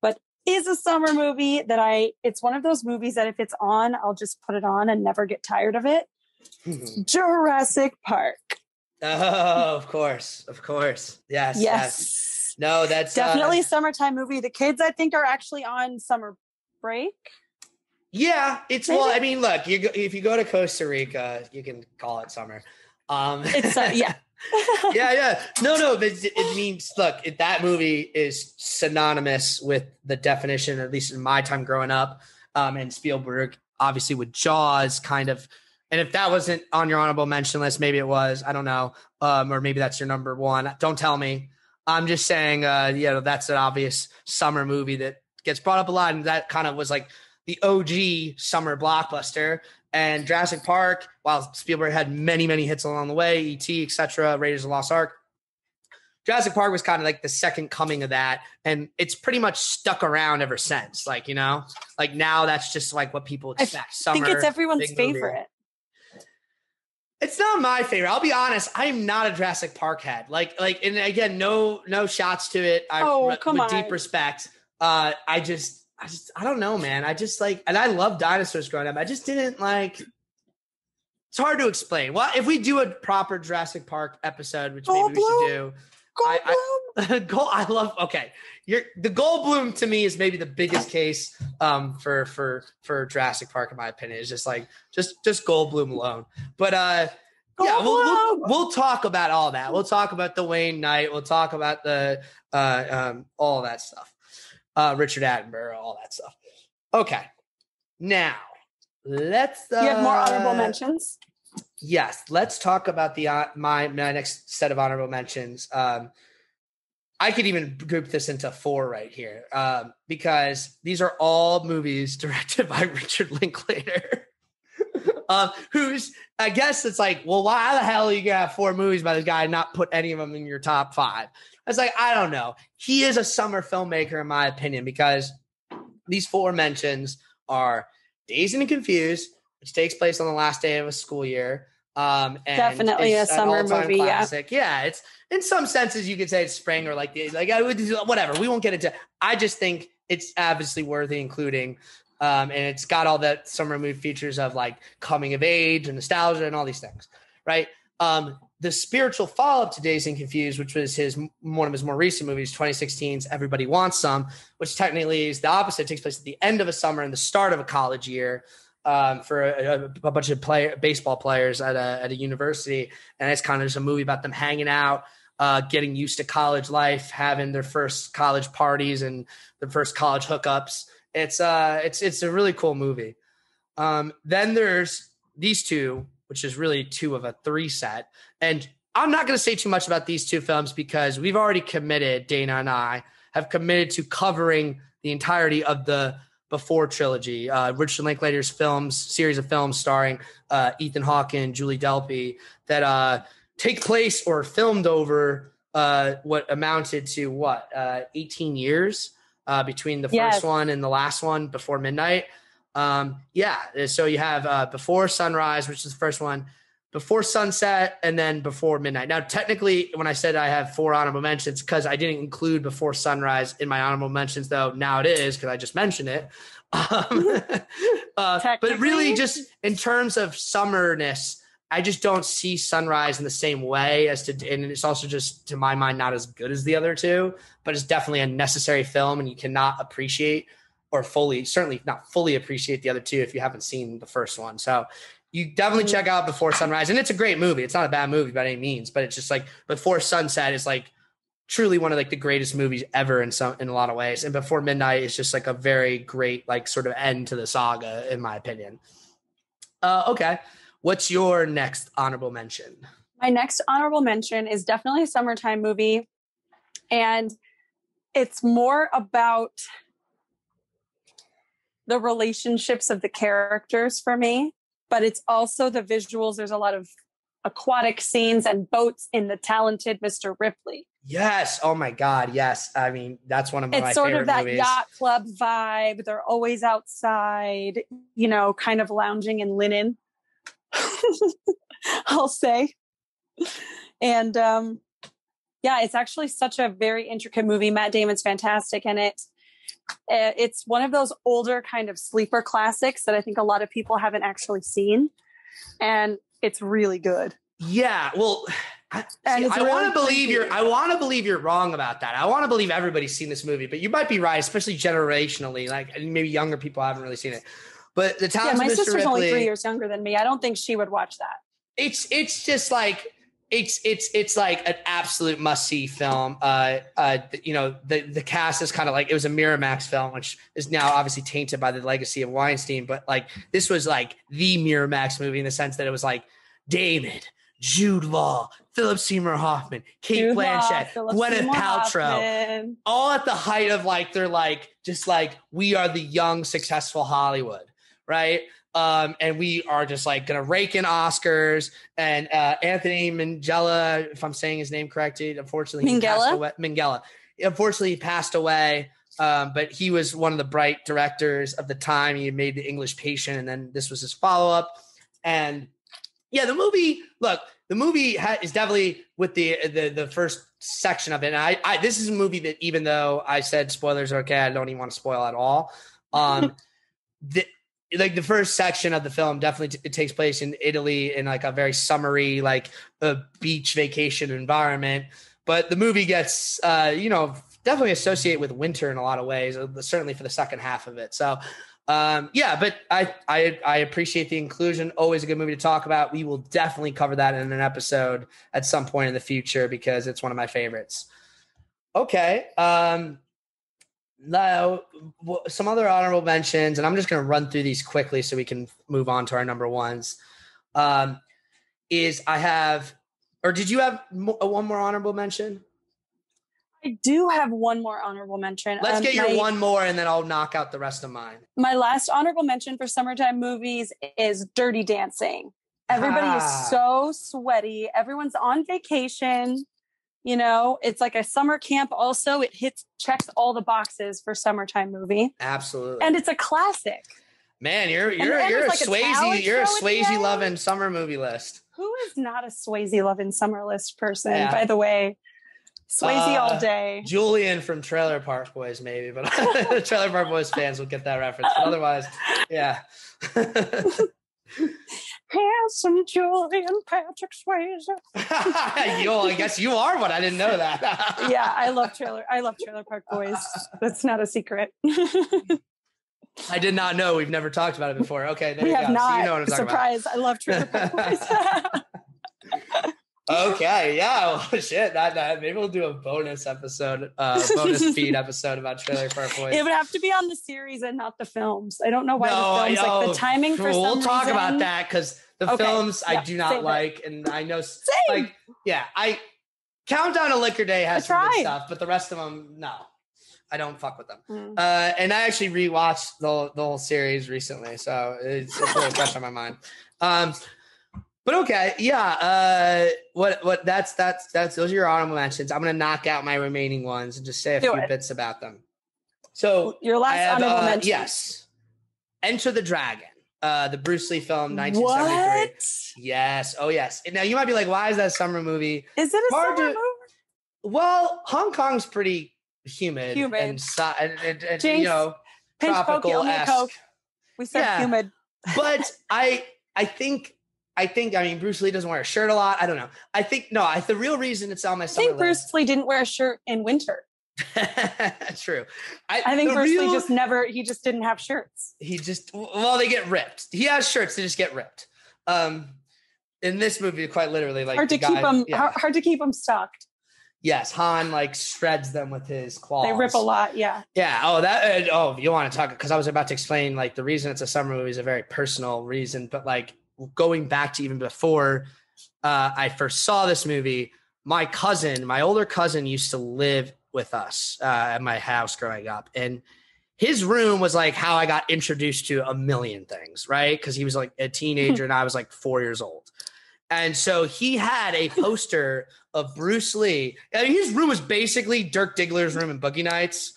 but is a summer movie that it's one of those movies that if it's on, I'll just put it on and never get tired of it. Jurassic Park. Oh, of course. Of course. Yes. Yes. No, that's definitely a summertime movie. The kids, I think, are actually on summer break. Yeah, it's Maybe? well. I mean, look, if you go to Costa Rica, you can call it summer. It's yeah. Yeah. No, but it means look. That movie is synonymous with the definition, at least in my time growing up. And Spielberg, obviously, with Jaws, kind of. And if that wasn't on your honorable mention list, maybe it was. I don't know. Or maybe that's your number one. Don't tell me. I'm just saying. That's an obvious summer movie that gets brought up a lot, and that kind of was like the OG summer blockbuster. And Jurassic Park, while Spielberg had many, many hits along the way, E.T., etc., Raiders of the Lost Ark, Jurassic Park was kind of like the second coming of that. And it's pretty much stuck around ever since. Like, like now that's just like what people expect. I think it's everyone's favorite. It's not my favorite. I'll be honest. I'm not a Jurassic Park head. Like, and again, no shots to it. Come on. Deep respect. I don't know, man. I just like, and I love dinosaurs growing up. I just didn't like. It's hard to explain. Well, if we do a proper Jurassic Park episode, which maybe we should do. I love. Okay, the Goldblum to me is maybe the biggest case for Jurassic Park in my opinion. It's just like just Goldblum alone. But yeah, we'll talk about all that. We'll talk about the Wayne Knight. We'll talk about the all that stuff. Richard Attenborough, all that stuff. Okay, now let's. You have more honorable mentions. Yes, let's talk about the my next set of honorable mentions. I could even group this into 4 right here because these are all movies directed by Richard Linklater, who's, I guess it's like, well, why the hell are you gonna have 4 movies by this guy and not put any of them in your top 5? I was like, I don't know. He is a summer filmmaker in my opinion because these 4 mentions are Dazed and Confused, which takes place on the last day of a school year. And definitely a summer movie. Classic. Yeah, it's in some senses you could say it's spring or like I would whatever. We won't get into. I just think it's obviously worthy including, and it's got all that summer movie features of like coming of age and nostalgia and all these things, right? The spiritual follow-up to Dazed and Confused, which was one of his more recent movies, 2016's Everybody Wants Some, which technically is the opposite. It takes place at the end of a summer and the start of a college year. For a bunch of baseball players at a university, and it's kind of just a movie about them hanging out, getting used to college life, having their first college parties and their first college hookups. It's a really cool movie. Then there's these 2, which is really 2 of a 3 set, and I'm not going to say too much about these 2 films because we've already committed. Dana and I have committed to covering the entirety of the Before trilogy, Richard Linklater's series of films starring Ethan Hawke and Julie Delpy that take place or filmed over what amounted to 18 years between the first one and the last one, Before Midnight. So you have Before Sunrise, which is the first one, Before Sunset, and then Before Midnight. Now, technically, when I said I have 4 honorable mentions, because I didn't include Before Sunrise in my honorable mentions, though now it is because I just mentioned it. But really, just in terms of summerness, I just don't see Sunrise in the same way and it's also just, to my mind, not as good as the other 2, but it's definitely a necessary film, and you cannot appreciate or certainly not fully appreciate the other 2 if you haven't seen the first one. So you definitely check out Before Sunrise, and it's a great movie. It's not a bad movie by any means, but it's just like Before Sunset is like truly one of like the greatest movies ever in a lot of ways. And Before Midnight is just like a very great, like sort of end to the saga, in my opinion. Okay. What's your next honorable mention? My next honorable mention is definitely a summertime movie. And it's more about the relationships of the characters for me, but it's also the visuals. There's a lot of aquatic scenes and boats in The Talented Mr. Ripley. Yes. Oh my God. Yes. I mean, that's one of my favorite movies. It's sort of that yacht club vibe. They're always outside, kind of lounging in linen, I'll say. And it's actually such a very intricate movie. Matt Damon's fantastic in it. It's one of those older kind of sleeper classics that I think a lot of people haven't actually seen. And it's really good. Yeah. Well, I want to believe you're wrong about that. I want to believe everybody's seen this movie, but you might be right, especially generationally. Like maybe younger people haven't really seen it. But the Talents of Mr. sister's Ripley, only 3 years younger than me. I don't think she would watch that. It's just like it's like an absolute must see film. The cast is kind of like, it was a Miramax film, which is now obviously tainted by the legacy of Weinstein. But like this was like the Miramax movie in the sense that it was like Damon, Jude Law, Philip Seymour Hoffman, Kate Blanchett, Gwyneth Paltrow, all at the height of like they're like just like we are the young successful Hollywood, right? And we are just like gonna rake in Oscars. And Anthony Minghella, if I'm saying his name correctly, unfortunately he passed away. Minghella, unfortunately he passed away. But he was one of the bright directors of the time. He had made The English Patient, and then this was his follow up. And yeah, the movie is definitely with the first section of it. And I this is a movie that, even though I said spoilers are okay, I don't even want to spoil at all. The first section of the film definitely it takes place in Italy in like a very summery, like a beach vacation environment. But the movie gets, definitely associated with winter in a lot of ways, certainly for the second half of it. So, but I appreciate the inclusion. Always a good movie to talk about. We will definitely cover that in an episode at some point in the future because it's one of my favorites. Okay. Now, some other honorable mentions, and I'm just going to run through these quickly so we can move on to our number ones. Did you have one more honorable mention? I do have one more honorable mention. Let's get your one more, and then I'll knock out the rest of mine. My last honorable mention for summertime movies is Dirty Dancing. Everybody is so sweaty. Everyone's on vacation. It's like a summer camp. Also, it checks all the boxes for summertime movie. Absolutely. And it's a classic. Man, you're a Swayze loving summer movie list. Who is not a Swayze loving summer list person, by the way? Swayze all day. Julian from Trailer Park Boys, maybe, but Trailer Park Boys fans will get that reference. But otherwise, yeah. Handsome Julian Patrick Swayze. I guess you are one. I didn't know that. Yeah, I love Trailer Park Boys. That's not a secret. I did not know. We've never talked about it before. Okay, there we you have go. Not. So you know what I'm talking Surprise! I love Trailer Park Boys. Okay, yeah. Well, shit. That maybe we'll do a bonus episode, bonus feed episode about Trailer Park Boys. It would have to be on the series and not the films. I don't know why the films, like the timing for some reason. We'll talk about that because the films I do not like, and I know, Countdown to Liquor Day has some good stuff, but the rest of them, no. I don't fuck with them. And I actually rewatched the whole series recently, so it's really fresh on my mind. But okay, yeah. That's those are your honorable mentions. I'm gonna knock out my remaining ones and just say a few bits about them. So your last honorable mention, yes, Enter the Dragon, the Bruce Lee film, 1973. What? Yes. Oh yes. Now you might be like, why is that a summer movie? Is it a summer movie? Well, Hong Kong's pretty humid. And Jinx, tropical-esque. We said humid. But I mean, Bruce Lee doesn't wear a shirt a lot. I don't know. The real reason it's on my summer list. Bruce Lee didn't wear a shirt in winter. True. I think Bruce Lee he just didn't have shirts. They get ripped. He has shirts, they just get ripped. In this movie, quite literally, like hard to keep them stocked. Yes, Han like shreds them with his claws. They rip a lot, yeah. Yeah. You want to talk, because I was about to explain like the reason it's a summer movie is a very personal reason, but like going back to even before I first saw this movie, my older cousin used to live with us at my house growing up, and his room was like how I got introduced to a million things, right? Because he was like a teenager and I was like 4 years old. And so he had a poster of Bruce Lee. I mean, his room was basically Dirk Diggler's room in Boogie Nights,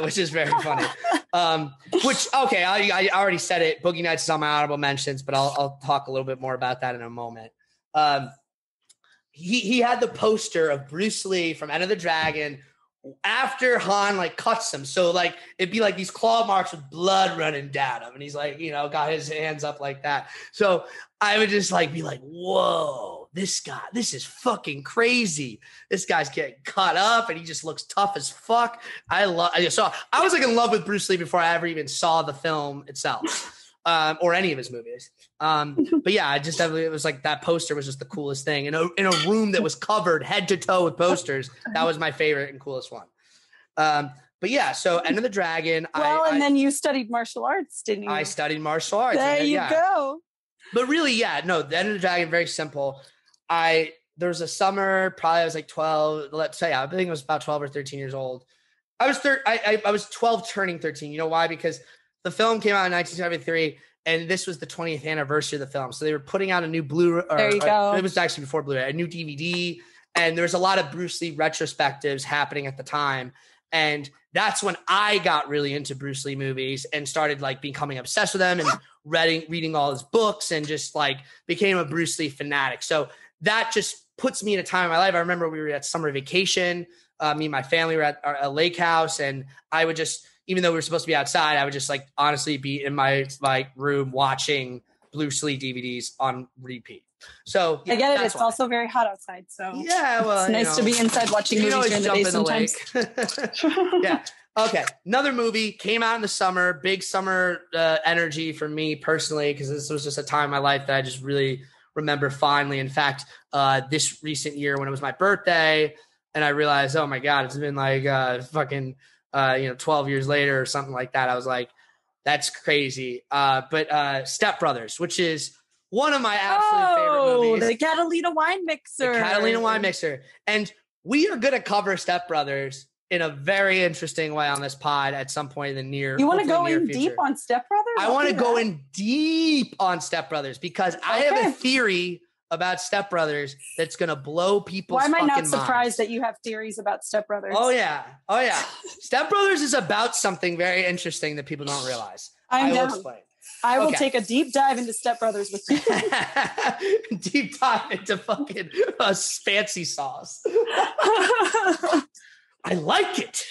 which is very funny. I already said it. Boogie Nights is on my honorable mentions, but I'll talk a little bit more about that in a moment. He had the poster of Bruce Lee from Enter the Dragon after Han like cuts him. So like it'd be like these claw marks with blood running down him, and he's like, got his hands up like that. So I would just like be like, whoa, this is fucking crazy. This guy's getting cut up and he just looks tough as fuck. I was like in love with Bruce Lee before I ever even saw the film itself, or any of his movies. But yeah, it was like that poster was just the coolest thing. In a room that was covered head to toe with posters, that was my favorite and coolest one. But yeah, so Enter the Dragon. And then you studied martial arts, didn't you? I studied martial arts. There you go. But really, yeah, no, the Enter the Dragon, very simple. There was a summer, probably I was like 12, let's say, I think I was about 12 or 13 years old. I was 12 turning 13. You know why? Because the film came out in 1973, and this was the 20th anniversary of the film. So they were putting out a new Blu-ray. There you go. It was actually before Blu-ray, a new DVD. And there was a lot of Bruce Lee retrospectives happening at the time. And that's when I got really into Bruce Lee movies and started like becoming obsessed with them and reading all his books and just like became a Bruce Lee fanatic. So that just puts me in a time in my life. I remember we were at summer vacation. Me and my family were at a lake house, and I would just, even though we were supposed to be outside, I would just like honestly be in my room watching Bruce Lee DVDs on repeat. So I get it. It's also very hot outside. So yeah, well, it's nice to be inside watching movies during the day sometimes. Yeah. Okay. Another movie came out in the summer, big summer energy for me personally, because this was just a time in my life that I just really remember fondly. In fact, this recent year when it was my birthday and I realized, oh my God, it's been like 12 years later or something like that. I was like, that's crazy. But Step Brothers, which is one of my absolute favorite movies. The Catalina Wine Mixer. The Catalina Wine Mixer. And we are going to cover Step Brothers in a very interesting way on this pod at some point in the near future. You want to go in deep on Step Brothers? I want to go in deep on Step Brothers because I have a theory about Step Brothers that's going to blow people's fucking minds. Why am I not surprised that you have theories about Step Brothers? Oh, yeah. Step Brothers is about something very interesting that people don't realize. I will explain. I will take a deep dive into Step Brothers with you. Deep dive into fucking fancy sauce. I like it.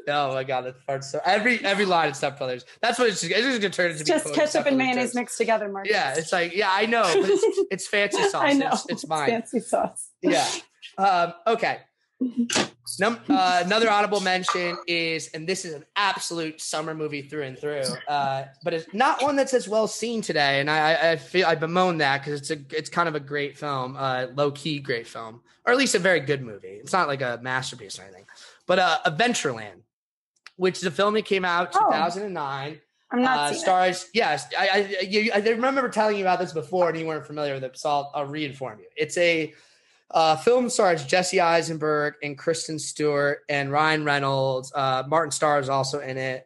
Oh my God, that's hard. So every line in Step Brothers. That's what it's just gonna turn into. Just ketchup and mayonnaise mixed together, Mark. Yeah, it's like, yeah, I know, but it's fancy sauce. I know. It's mine. Fancy sauce. Yeah. Okay. Another honorable mention is, and this is an absolute summer movie through and through, but it's not one that's as well seen today. And I feel I bemoan that because it's kind of a great film, low key great film, or at least a very good movie. It's not like a masterpiece or anything, but Adventureland, which is a film that came out 2009. I'm not stars. Yes, I remember telling you about this before, and you weren't familiar with it, so I'll reinform you. It's a film stars Jesse Eisenberg and Kristen Stewart and Ryan Reynolds. Martin Starr is also in it.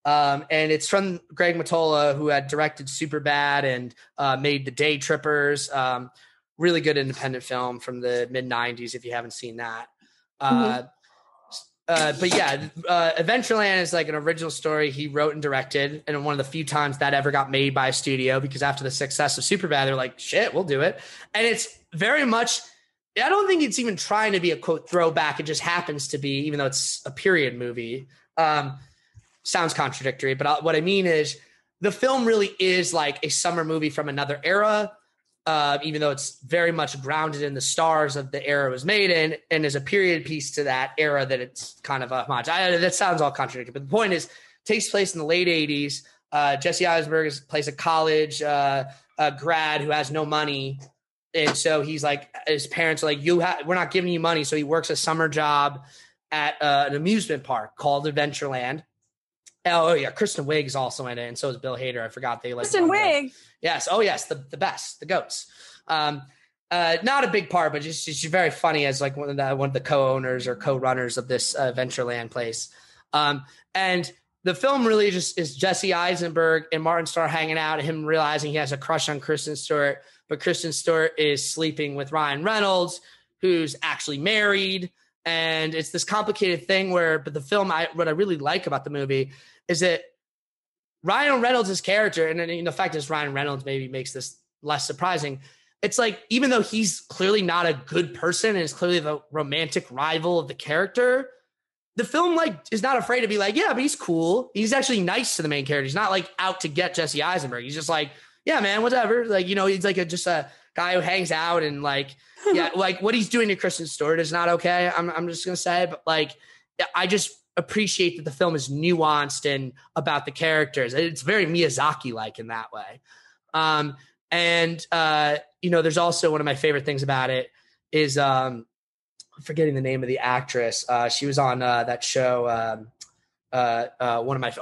And it's from Greg Mottola, who had directed Superbad and made The Day Trippers. Really good independent film from the mid-90s, if you haven't seen that. But yeah, Adventureland is like an original story he wrote and directed, and one of the few times that ever got made by a studio, because after the success of Superbad, they're like, shit, we'll do it. And it's very much, I don't think it's even trying to be a quote throwback. It just happens to be, even though it's a period movie. Sounds contradictory, but what I mean is the film really is like a summer movie from another era, even though it's very much grounded in the stars of the era it was made in, and is a period piece to that era that it's kind of a homage. That sounds all contradictory, but the point is, it takes place in the late 80s. Jesse Eisenberg plays a college grad who has no money. And so he's like, his parents are like, we're not giving you money. So he works a summer job at an amusement park called Adventureland. Oh yeah, Kristen Wiig is also in it, and so is Bill Hader. I forgot they like Kristen Wiig. Yes. Oh yes, the best, the goats. Not a big part, but she's very funny as like one of the co-owners or co-runners of this Adventureland place. And the film really just is Jesse Eisenberg and Martin Starr hanging out, him realizing he has a crush on Kristen Stewart, but Kristen Stewart is sleeping with Ryan Reynolds, who's actually married. And it's this complicated thing but the film, what I really like about the movie is that Ryan Reynolds' character, and the fact is Ryan Reynolds maybe makes this less surprising. It's like, even though he's clearly not a good person and is clearly the romantic rival of the character, the film like is not afraid to be like, yeah, but he's cool. He's actually nice to the main character. He's not like out to get Jesse Eisenberg. He's just like, yeah, man, whatever. Like, he's like just a guy who hangs out and like, yeah, like what he's doing to Kristen Stewart is not okay. I'm just going to say, but like, I just appreciate that the film is nuanced and about the characters. It's very Miyazaki-like in that way. There's also one of my favorite things about it is, I'm forgetting the name of the actress. She was on that show. Margarita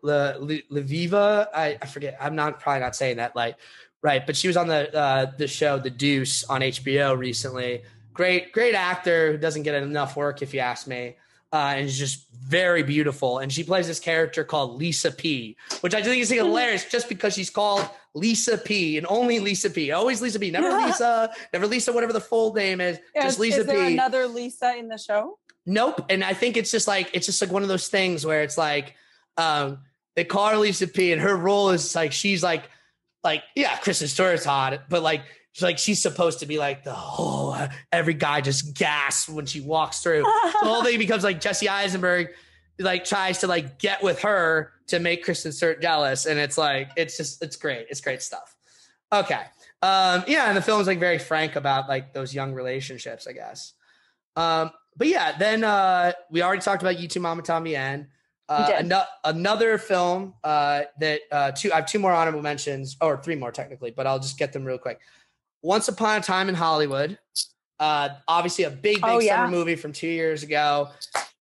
Leviva. I forget. I'm probably not saying that right, but she was on the show The Deuce on HBO recently. Great actor who doesn't get enough work, if you ask me. And is just very beautiful. And she plays this character called Lisa P, which I think is hilarious just because she's called Lisa P and only Lisa P. Always Lisa P. Never Lisa, whatever the full name is. Just Lisa P. Is there another Lisa in the show? Nope. And I think it's just like one of those things where it's like they call her Lisa P and her role is like she's like yeah, Kristen Stewart's hot, but like she's supposed to be like every guy just gasps when she walks through. So the whole thing becomes like Jesse Eisenberg like tries to like get with her to make Kristen Stewart jealous, and it's like it's great. It's great stuff. Okay. And the film is like very frank about like those young relationships, I guess. But yeah, then we already talked about You Too, Mama Tambien. Another film that I have two more honorable mentions, or three more technically, but I'll just get them real quick. Once Upon a Time in Hollywood, obviously a big summer movie from 2 years ago.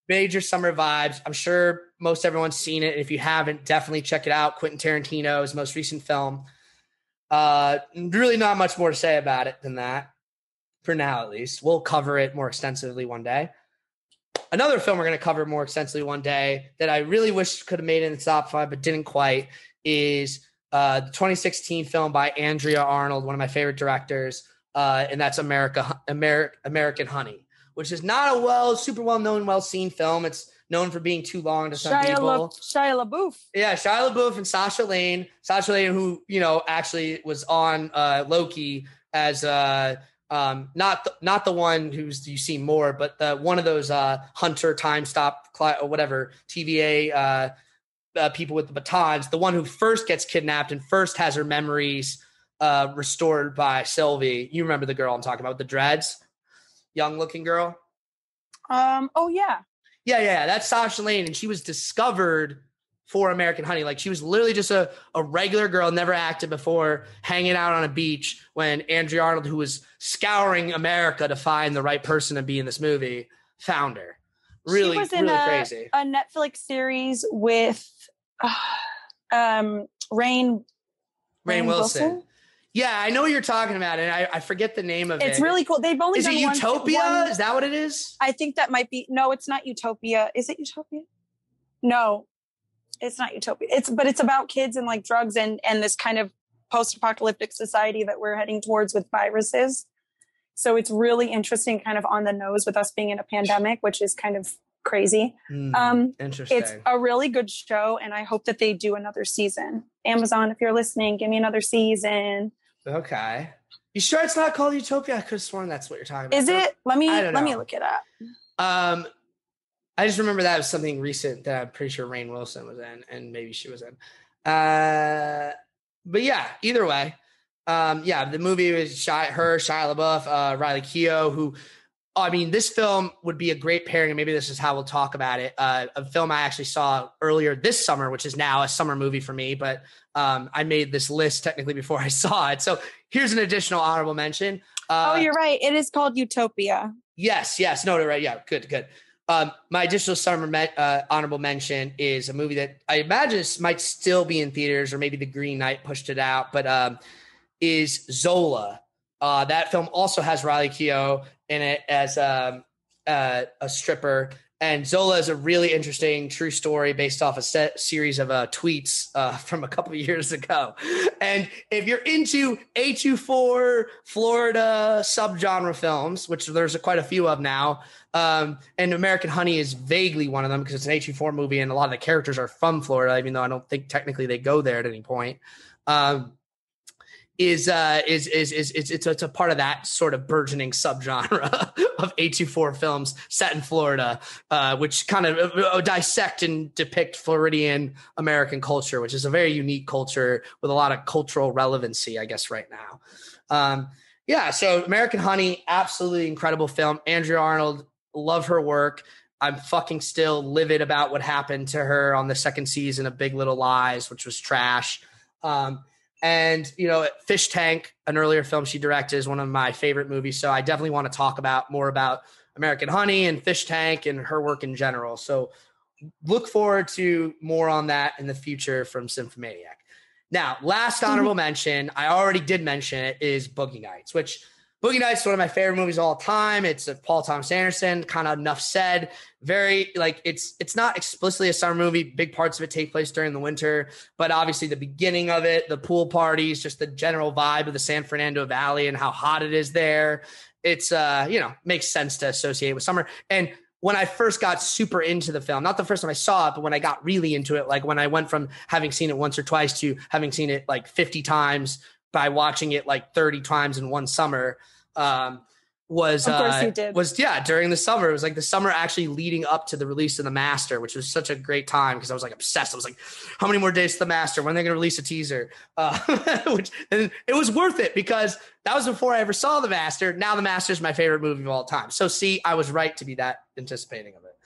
Major summer vibes. I'm sure most everyone's seen it. If you haven't, definitely check it out. Quentin Tarantino's most recent film. Really not much more to say about it than that. For now, at least. We'll cover it more extensively one day. Another film we're going to cover more extensively one day that I really wish could have made it in the top 5 but didn't quite is the 2016 film by Andrea Arnold, one of my favorite directors, and that's American Honey, which is not a super well-known, well-seen film. It's known for being too long to some people. Shia LaBeouf. Yeah, Shia LaBeouf and Sasha Lane. Sasha Lane, who, actually was on Loki as not the one you see more, but one of those Hunter Time Stop or whatever TVA people with the batons, the one who first gets kidnapped and first has her memories restored by Sylvie. You remember the girl I'm talking about with the dreads, young looking girl. Oh yeah. Yeah. That's Sasha Lane, and she was discovered for American Honey. Like she was literally just a regular girl, never acted before, hanging out on a beach when Andrea Arnold, who was scouring America to find the right person to be in this movie, found her. Really, she was in crazy. A Netflix series with Rainn Wilson. Yeah, I know what you're talking about, and I forget the name of it. It's really cool. They've only done it Utopia? Is that what it is? I think that might be. No, it's not Utopia. Is it Utopia? No, it's not Utopia. But it's about kids and like drugs and this kind of post-apocalyptic society that we're heading towards with viruses. So it's really interesting, kind of on the nose with us being in a pandemic, which is kind of crazy. Interesting. It's a really good show, and I hope that they do another season. Amazon, if you're listening, give me another season. Okay. You sure it's not called Utopia? I could have sworn that's what you're talking about. Is it? Let me look it up. I just remember that was something recent that I'm pretty sure Rainn Wilson was in, and maybe she was in. But yeah, either way. The movie was Shia LaBeouf, Riley Keough, who, this film would be a great pairing, and maybe this is how we'll talk about it. A film I actually saw earlier this summer, which is now a summer movie for me, but I made this list technically before I saw it. So here's an additional honorable mention. You're right. It is called Utopia. Yes. No, right. Yeah, good. My additional summer honorable mention is a movie that I imagine might still be in theaters, or maybe The Green Knight pushed it out, but is Zola. That film also has Riley Keough in it as a stripper. And Zola is a really interesting true story based off a series of tweets from a couple of years ago. And if you're into A24 Florida subgenre films, which there's quite a few of now, and American Honey is vaguely one of them because it's an A24 movie and a lot of the characters are from Florida, even though I don't think technically they go there at any point. it's a part of that sort of burgeoning subgenre of A24 films set in Florida, which kind of dissect and depict Floridian American culture, which is a very unique culture with a lot of cultural relevancy, I guess, right now. So American Honey, absolutely incredible film. Andrea Arnold, love her work. I'm fucking still livid about what happened to her on the second season of Big Little Lies, which was trash. And, Fish Tank, an earlier film she directed, is one of my favorite movies. So I definitely want to talk more about American Honey and Fish Tank and her work in general. So look forward to more on that in the future from Cinphomaniac. Now, last honorable mention, I already did mention it, is Boogie Nights, which Boogie Nights is one of my favorite movies of all time. It's a Paul Thomas Anderson, kind of enough said. Very, it's not explicitly a summer movie. Big parts of it take place during the winter, but obviously the beginning of it, the pool parties, just the general vibe of the San Fernando Valley and how hot it is there. It's, makes sense to associate with summer. And when I first got super into the film, not the first time I saw it, but when I got really into it, like when I went from having seen it once or twice to having seen it like 50 times by watching it like 30 times in one summer, was during the summer. It was like the summer actually leading up to the release of The Master, which was such a great time because I was like obsessed. I was like, how many more days to The Master? When are they going to release a teaser? And it was worth it because that was before I ever saw The Master. Now The Master is my favorite movie of all time. So see, I was right to be that anticipating of it.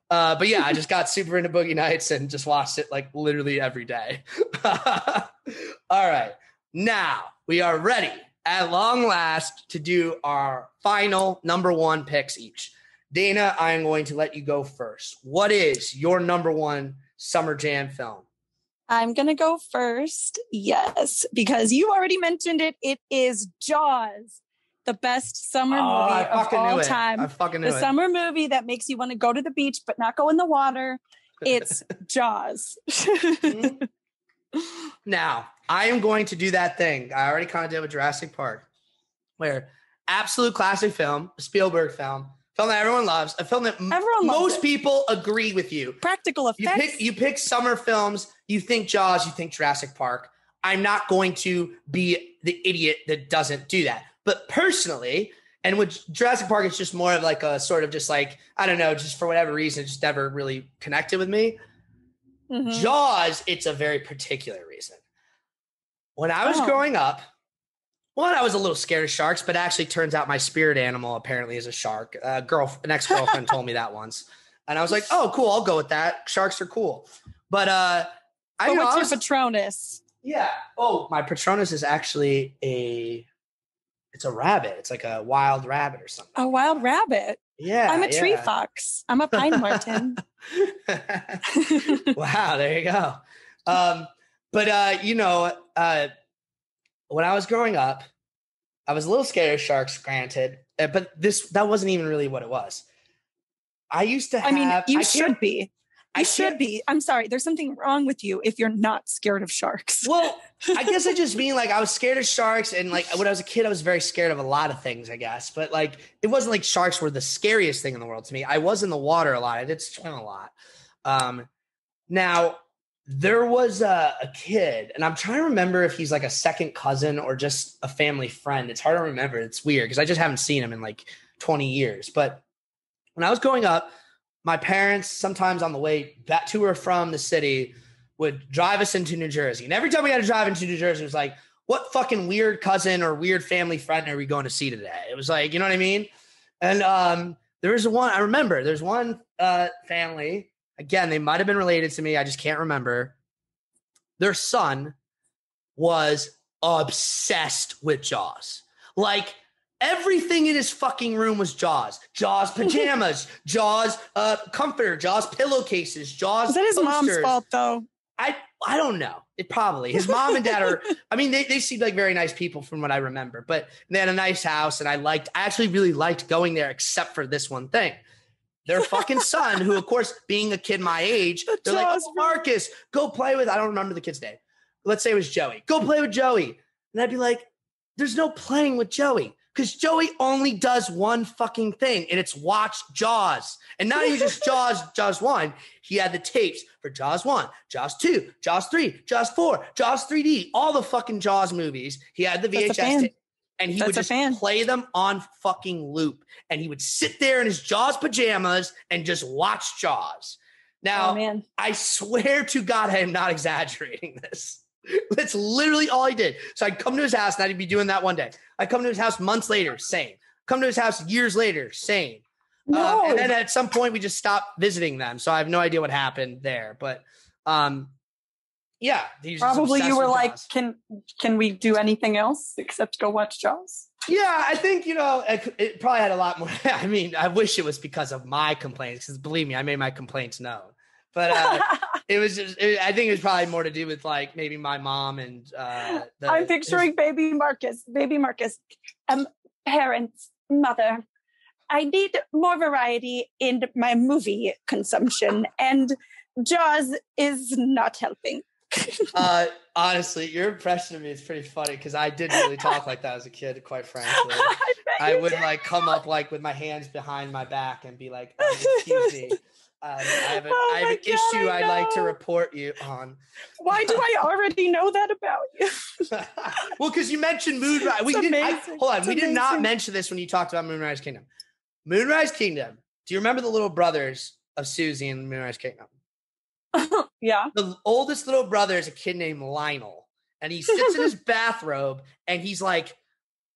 But yeah, I just got super into Boogie Nights and just watched it like literally every day. All right. Now we are ready at long last to do our final number one picks each. Dana, I am going to let you go first. What is your number one Summer Jam film? I'm going to go first. Yes, because you already mentioned it. It is Jaws, the best summer movie of all time. I fucking knew it. The summer movie that makes you want to go to the beach, but not go in the water. It's Jaws. Now, I am going to do that thing I already kind of did with Jurassic Park, where absolute classic film, a Spielberg film that everyone loves, a film that most people agree with you. Practical effects. You pick summer films, you think Jaws, you think Jurassic Park. I'm not going to be the idiot that doesn't do that. But personally, and with Jurassic Park, it's just more of like a sort of just like, I don't know, just for whatever reason, it just never really connected with me. Mm-hmm. Jaws, it's a very particular reason. When I was growing up, I was a little scared of sharks, but actually turns out my spirit animal apparently is a shark. An ex-girlfriend told me that once. And I was like, oh, cool, I'll go with that. Sharks are cool. But what's your Patronus? Yeah. Oh, my Patronus is actually it's a rabbit. It's like a wild rabbit or something. A wild rabbit? Yeah. I'm a tree fox. I'm a pine marten. Wow, there you go. When I was growing up, I was a little scared of sharks, granted, but that wasn't even really what it was. I used to have. I mean, you should be. You should be. I'm sorry. There's something wrong with you if you're not scared of sharks. Well, I guess I just mean like I was scared of sharks, and like when I was a kid, I was very scared of a lot of things, I guess. But like it wasn't like sharks were the scariest thing in the world to me. I was in the water a lot. I did swim a lot. Now there was a kid, and I'm trying to remember if he's like a second cousin or just a family friend. It's hard to remember. It's weird because I just haven't seen him in like 20 years. But when I was growing up, my parents, sometimes on the way back to or from the city, would drive us into New Jersey. And every time we had to drive into New Jersey, it was like, what fucking weird cousin or weird family friend are we going to see today? It was like, you know what I mean? And there's one family, again, they might have been related to me. I just can't remember. Their son was obsessed with Jaws. Like, everything in his fucking room was Jaws. Jaws pajamas, Jaws comforter, Jaws pillowcases, Jaws Is that his posters. mom's fault, though? I don't know. It probably. His mom and dad are, I mean, they seemed like very nice people from what I remember. But they had a nice house, and I actually really liked going there except for this one thing. Their fucking son, who, of course, being a kid my age, they're like, oh, Marcus, go play with, I don't remember the kid's name. Let's say it was Joey. Go play with Joey. And I'd be like, there's no playing with Joey. Because Joey only does one fucking thing, and it's watch Jaws. And not even just Jaws 1. He had the tapes for Jaws 1, Jaws 2, Jaws 3, Jaws 4, Jaws 3D, all the fucking Jaws movies. He had the VHS tape. And he would just play them on fucking loop. And he would sit there in his Jaws pajamas and just watch Jaws. Now, I swear to God, I am not exaggerating this. That's literally all he did. So I'd come to his house and I'd be doing that one day. I'd come to his house months later, same. Come to his house years later, same. No. And then at some point we just stopped visiting them. So I have no idea what happened there. But yeah. Probably you were like, can we do anything else except go watch Jaws? Yeah, I think, it probably had a lot more. I mean, I wish it was because of my complaints, because believe me, I made my complaints known. But it was just, I think it was probably more to do with like maybe my mom and I'm picturing baby Marcus, parents, mother. I need more variety in my movie consumption, and Jaws is not helping. Honestly, your impression of me is pretty funny because I didn't really talk like that as a kid, quite frankly. I would like come up like with my hands behind my back and be like, excuse me. I have an issue I'd like to report you on. Why do I already know that about you? Well, because you mentioned Moonrise. We did not mention this when you talked about Moonrise Kingdom. Moonrise Kingdom. Do you remember the little brothers of Susie in Moonrise Kingdom? Yeah. The oldest little brother is a kid named Lionel, and he sits in his bathrobe, and he's like,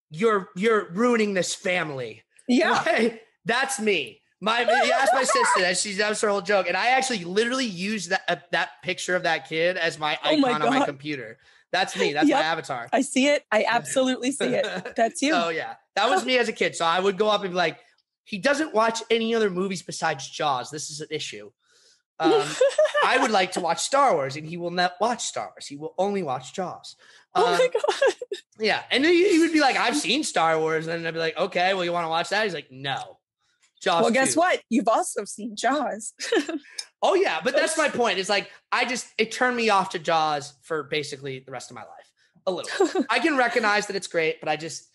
"You're ruining this family." Yeah, okay? That's me. He asked my sister that was her whole joke, and I actually literally used that picture of that kid as my icon on my computer. That's me. That's my avatar. I see it. I absolutely see it. That's you. Oh yeah, that was me as a kid. So I would go up and be like, "He doesn't watch any other movies besides Jaws. This is an issue." I would like to watch Star Wars, and he will not watch Star Wars. He will only watch Jaws. Oh my God. Yeah. And then he would be like, I've seen Star Wars. And I'd be like, okay, well, you want to watch that? He's like, no. Jaws. Well, guess what? You've also seen Jaws. Oh, yeah. But that's my point. It's like, it turned me off to Jaws for basically the rest of my life. A little. I can recognize that it's great, but I just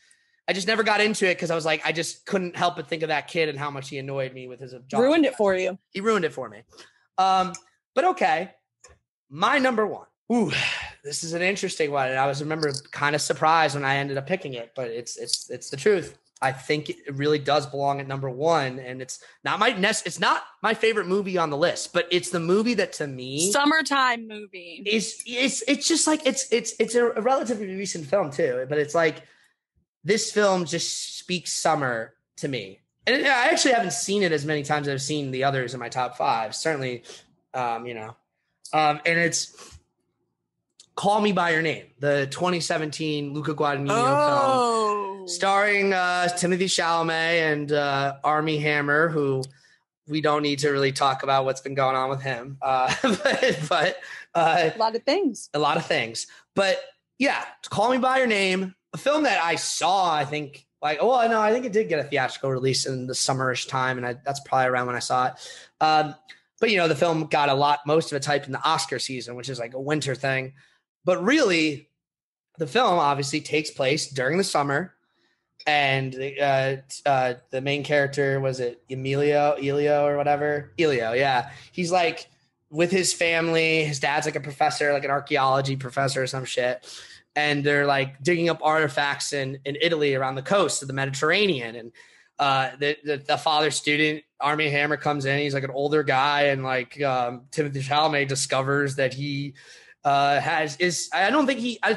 never got into it because I was like, I just couldn't help but think of that kid and how much he annoyed me with his Jaws. Ruined it for you. He ruined it for me. But okay, my number one. Ooh, this is an interesting one. And I remember kind of surprised when I ended up picking it, but it's the truth. I think it really does belong at number one, and it's not my favorite movie on the list, but it's the movie that to me summertime movie it's just like it's a relatively recent film too, but it's like this film just speaks summer to me. And I actually haven't seen it as many times as I've seen the others in my top five. Certainly, and it's Call Me By Your Name, the 2017 Luca Guadagnino film, starring Timothée Chalamet and Armie Hammer, who we don't need to really talk about what's been going on with him. But a lot of things. But yeah, Call Me By Your Name, a film that I saw, I think, I think it did get a theatrical release in the summerish time, and that's probably around when I saw it. But the film got most of its hype in the Oscar season, which is like a winter thing. But really, the film obviously takes place during the summer, and the main character, was it Elio or whatever? Elio, yeah. He's like with his family. His dad's like a professor, like an archaeology professor or some shit. And they're like digging up artifacts in Italy around the coast of the Mediterranean. And the father student, Armie Hammer, comes in. He's like an older guy. And like Timothée Chalamet discovers that he it's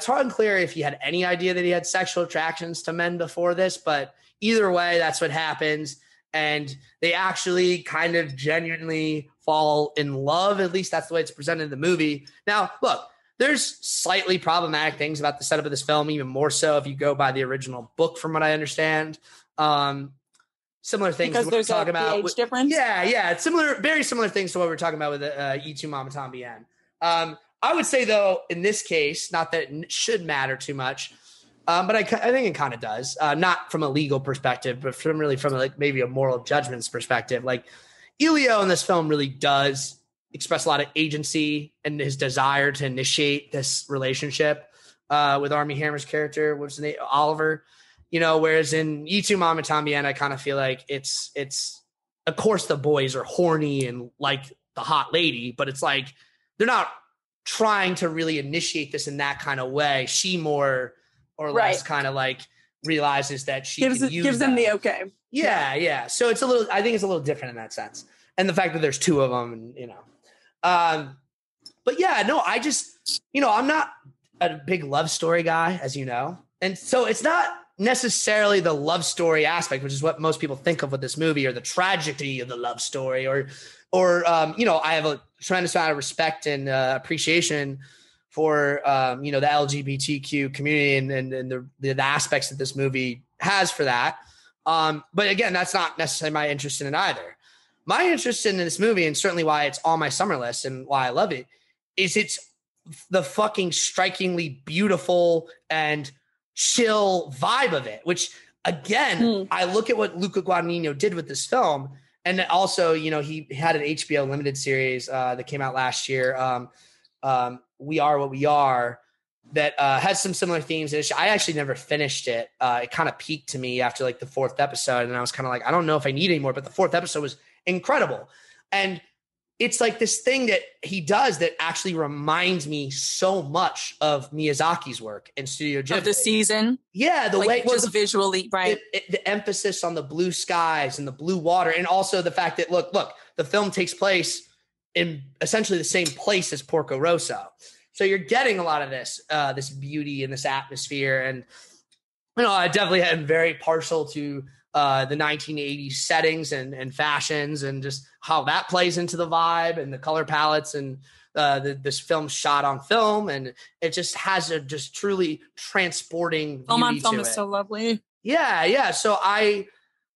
unclear if he had any idea that he had sexual attractions to men before this. But either way, that's what happens. And they actually kind of genuinely fall in love. At least that's the way it's presented in the movie. Now, look. There's slightly problematic things about the setup of this film, even more so if you go by the original book, from what I understand. Similar things because there's talking about the age difference. Yeah, it's very similar things to what we're talking about with E2 Mama Tom Bien. I would say though, in this case, not that it should matter too much, but I think it kind of does. Not from a legal perspective, but from like maybe a moral judgments perspective. Like Elio in this film really does express a lot of agency and his desire to initiate this relationship with Armie Hammer's character, what's his name, Oliver. You know, whereas in Y Tu Mamá También, I kind of feel like it's of course the boys are horny and like the hot lady, but it's like they're not trying to really initiate this in that kind of way. She more or less kind of like realizes that she gives them the okay. Yeah. So it's I think it's a little different in that sense. And the fact that there's two of them, and, you know, but yeah, no, I just, you know, I'm not a big love story guy, as you know. And so it's not necessarily the love story aspect, which is what most people think of with this movie, or the tragedy of the love story, or you know, I have a tremendous amount of respect and appreciation for, you know, the LGBTQ community and the aspects that this movie has for that. But again, that's not necessarily my interest in it either. My interest in this movie, and certainly why it's on my summer list and why I love it, is it's the fucking strikingly beautiful and chill vibe of it, which again, I look at what Luca Guadagnino did with this film. And also, you know, he had an HBO limited series that came out last year, We Are What We Are, that has some similar themes. I actually never finished it. It kind of peaked to me after like the fourth episode, and I was kind of like, I don't know if I need any more, but the fourth episode was incredible. And it's like this thing that he does that actually reminds me so much of Miyazaki's work in Studio Ghibli. Of the season? Yeah, the like way just visually, right? The emphasis on the blue skies and the blue water, and also the fact that look, the film takes place in essentially the same place as Porco Rosso, so you're getting a lot of this beauty and this atmosphere. And you know, I definitely am very partial to the 1980s settings and fashions, and just how that plays into the vibe and the color palettes, and this film shot on film, and it just has a just truly transporting beauty film on film to is it. so lovely. Yeah. So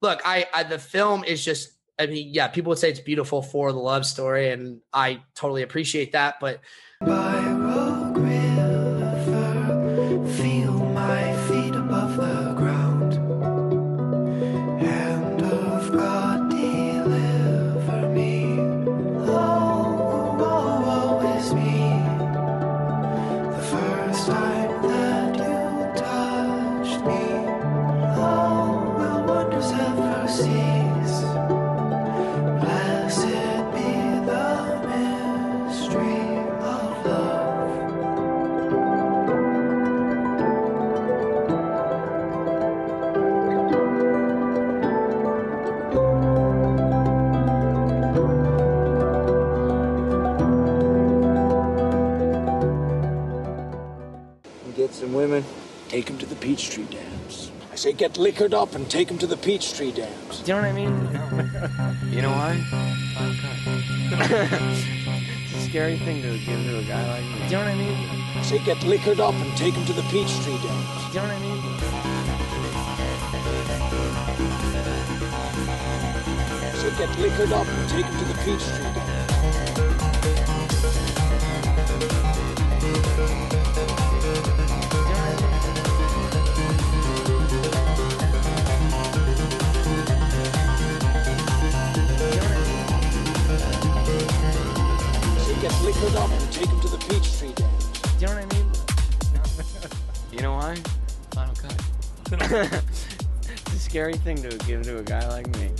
the film is just, I mean, yeah, people would say it's beautiful for the love story, and I totally appreciate that. But By Rogue River, feel my feet above the ground. Hand of God, deliver me. Oh, is me. The first time that you touched me. Oh, will wonders ever cease? Blessed be the mystery of love. Get some women, take them to the Peachtree Dams. I say get liquored up and take them to the Peachtree Dams. Do you know what I mean? You know why? It's a scary thing to give to a guy like me. Do you know what I mean? I say get liquored up and take them to the Peachtree Dams. Do you know what I mean? I say get liquored up and take them to the Peachtree Dams. Get liquored up and take him to the Peachtree Dams. Do you know what I mean? You know why? Final cut. It's a scary thing to give to a guy like me.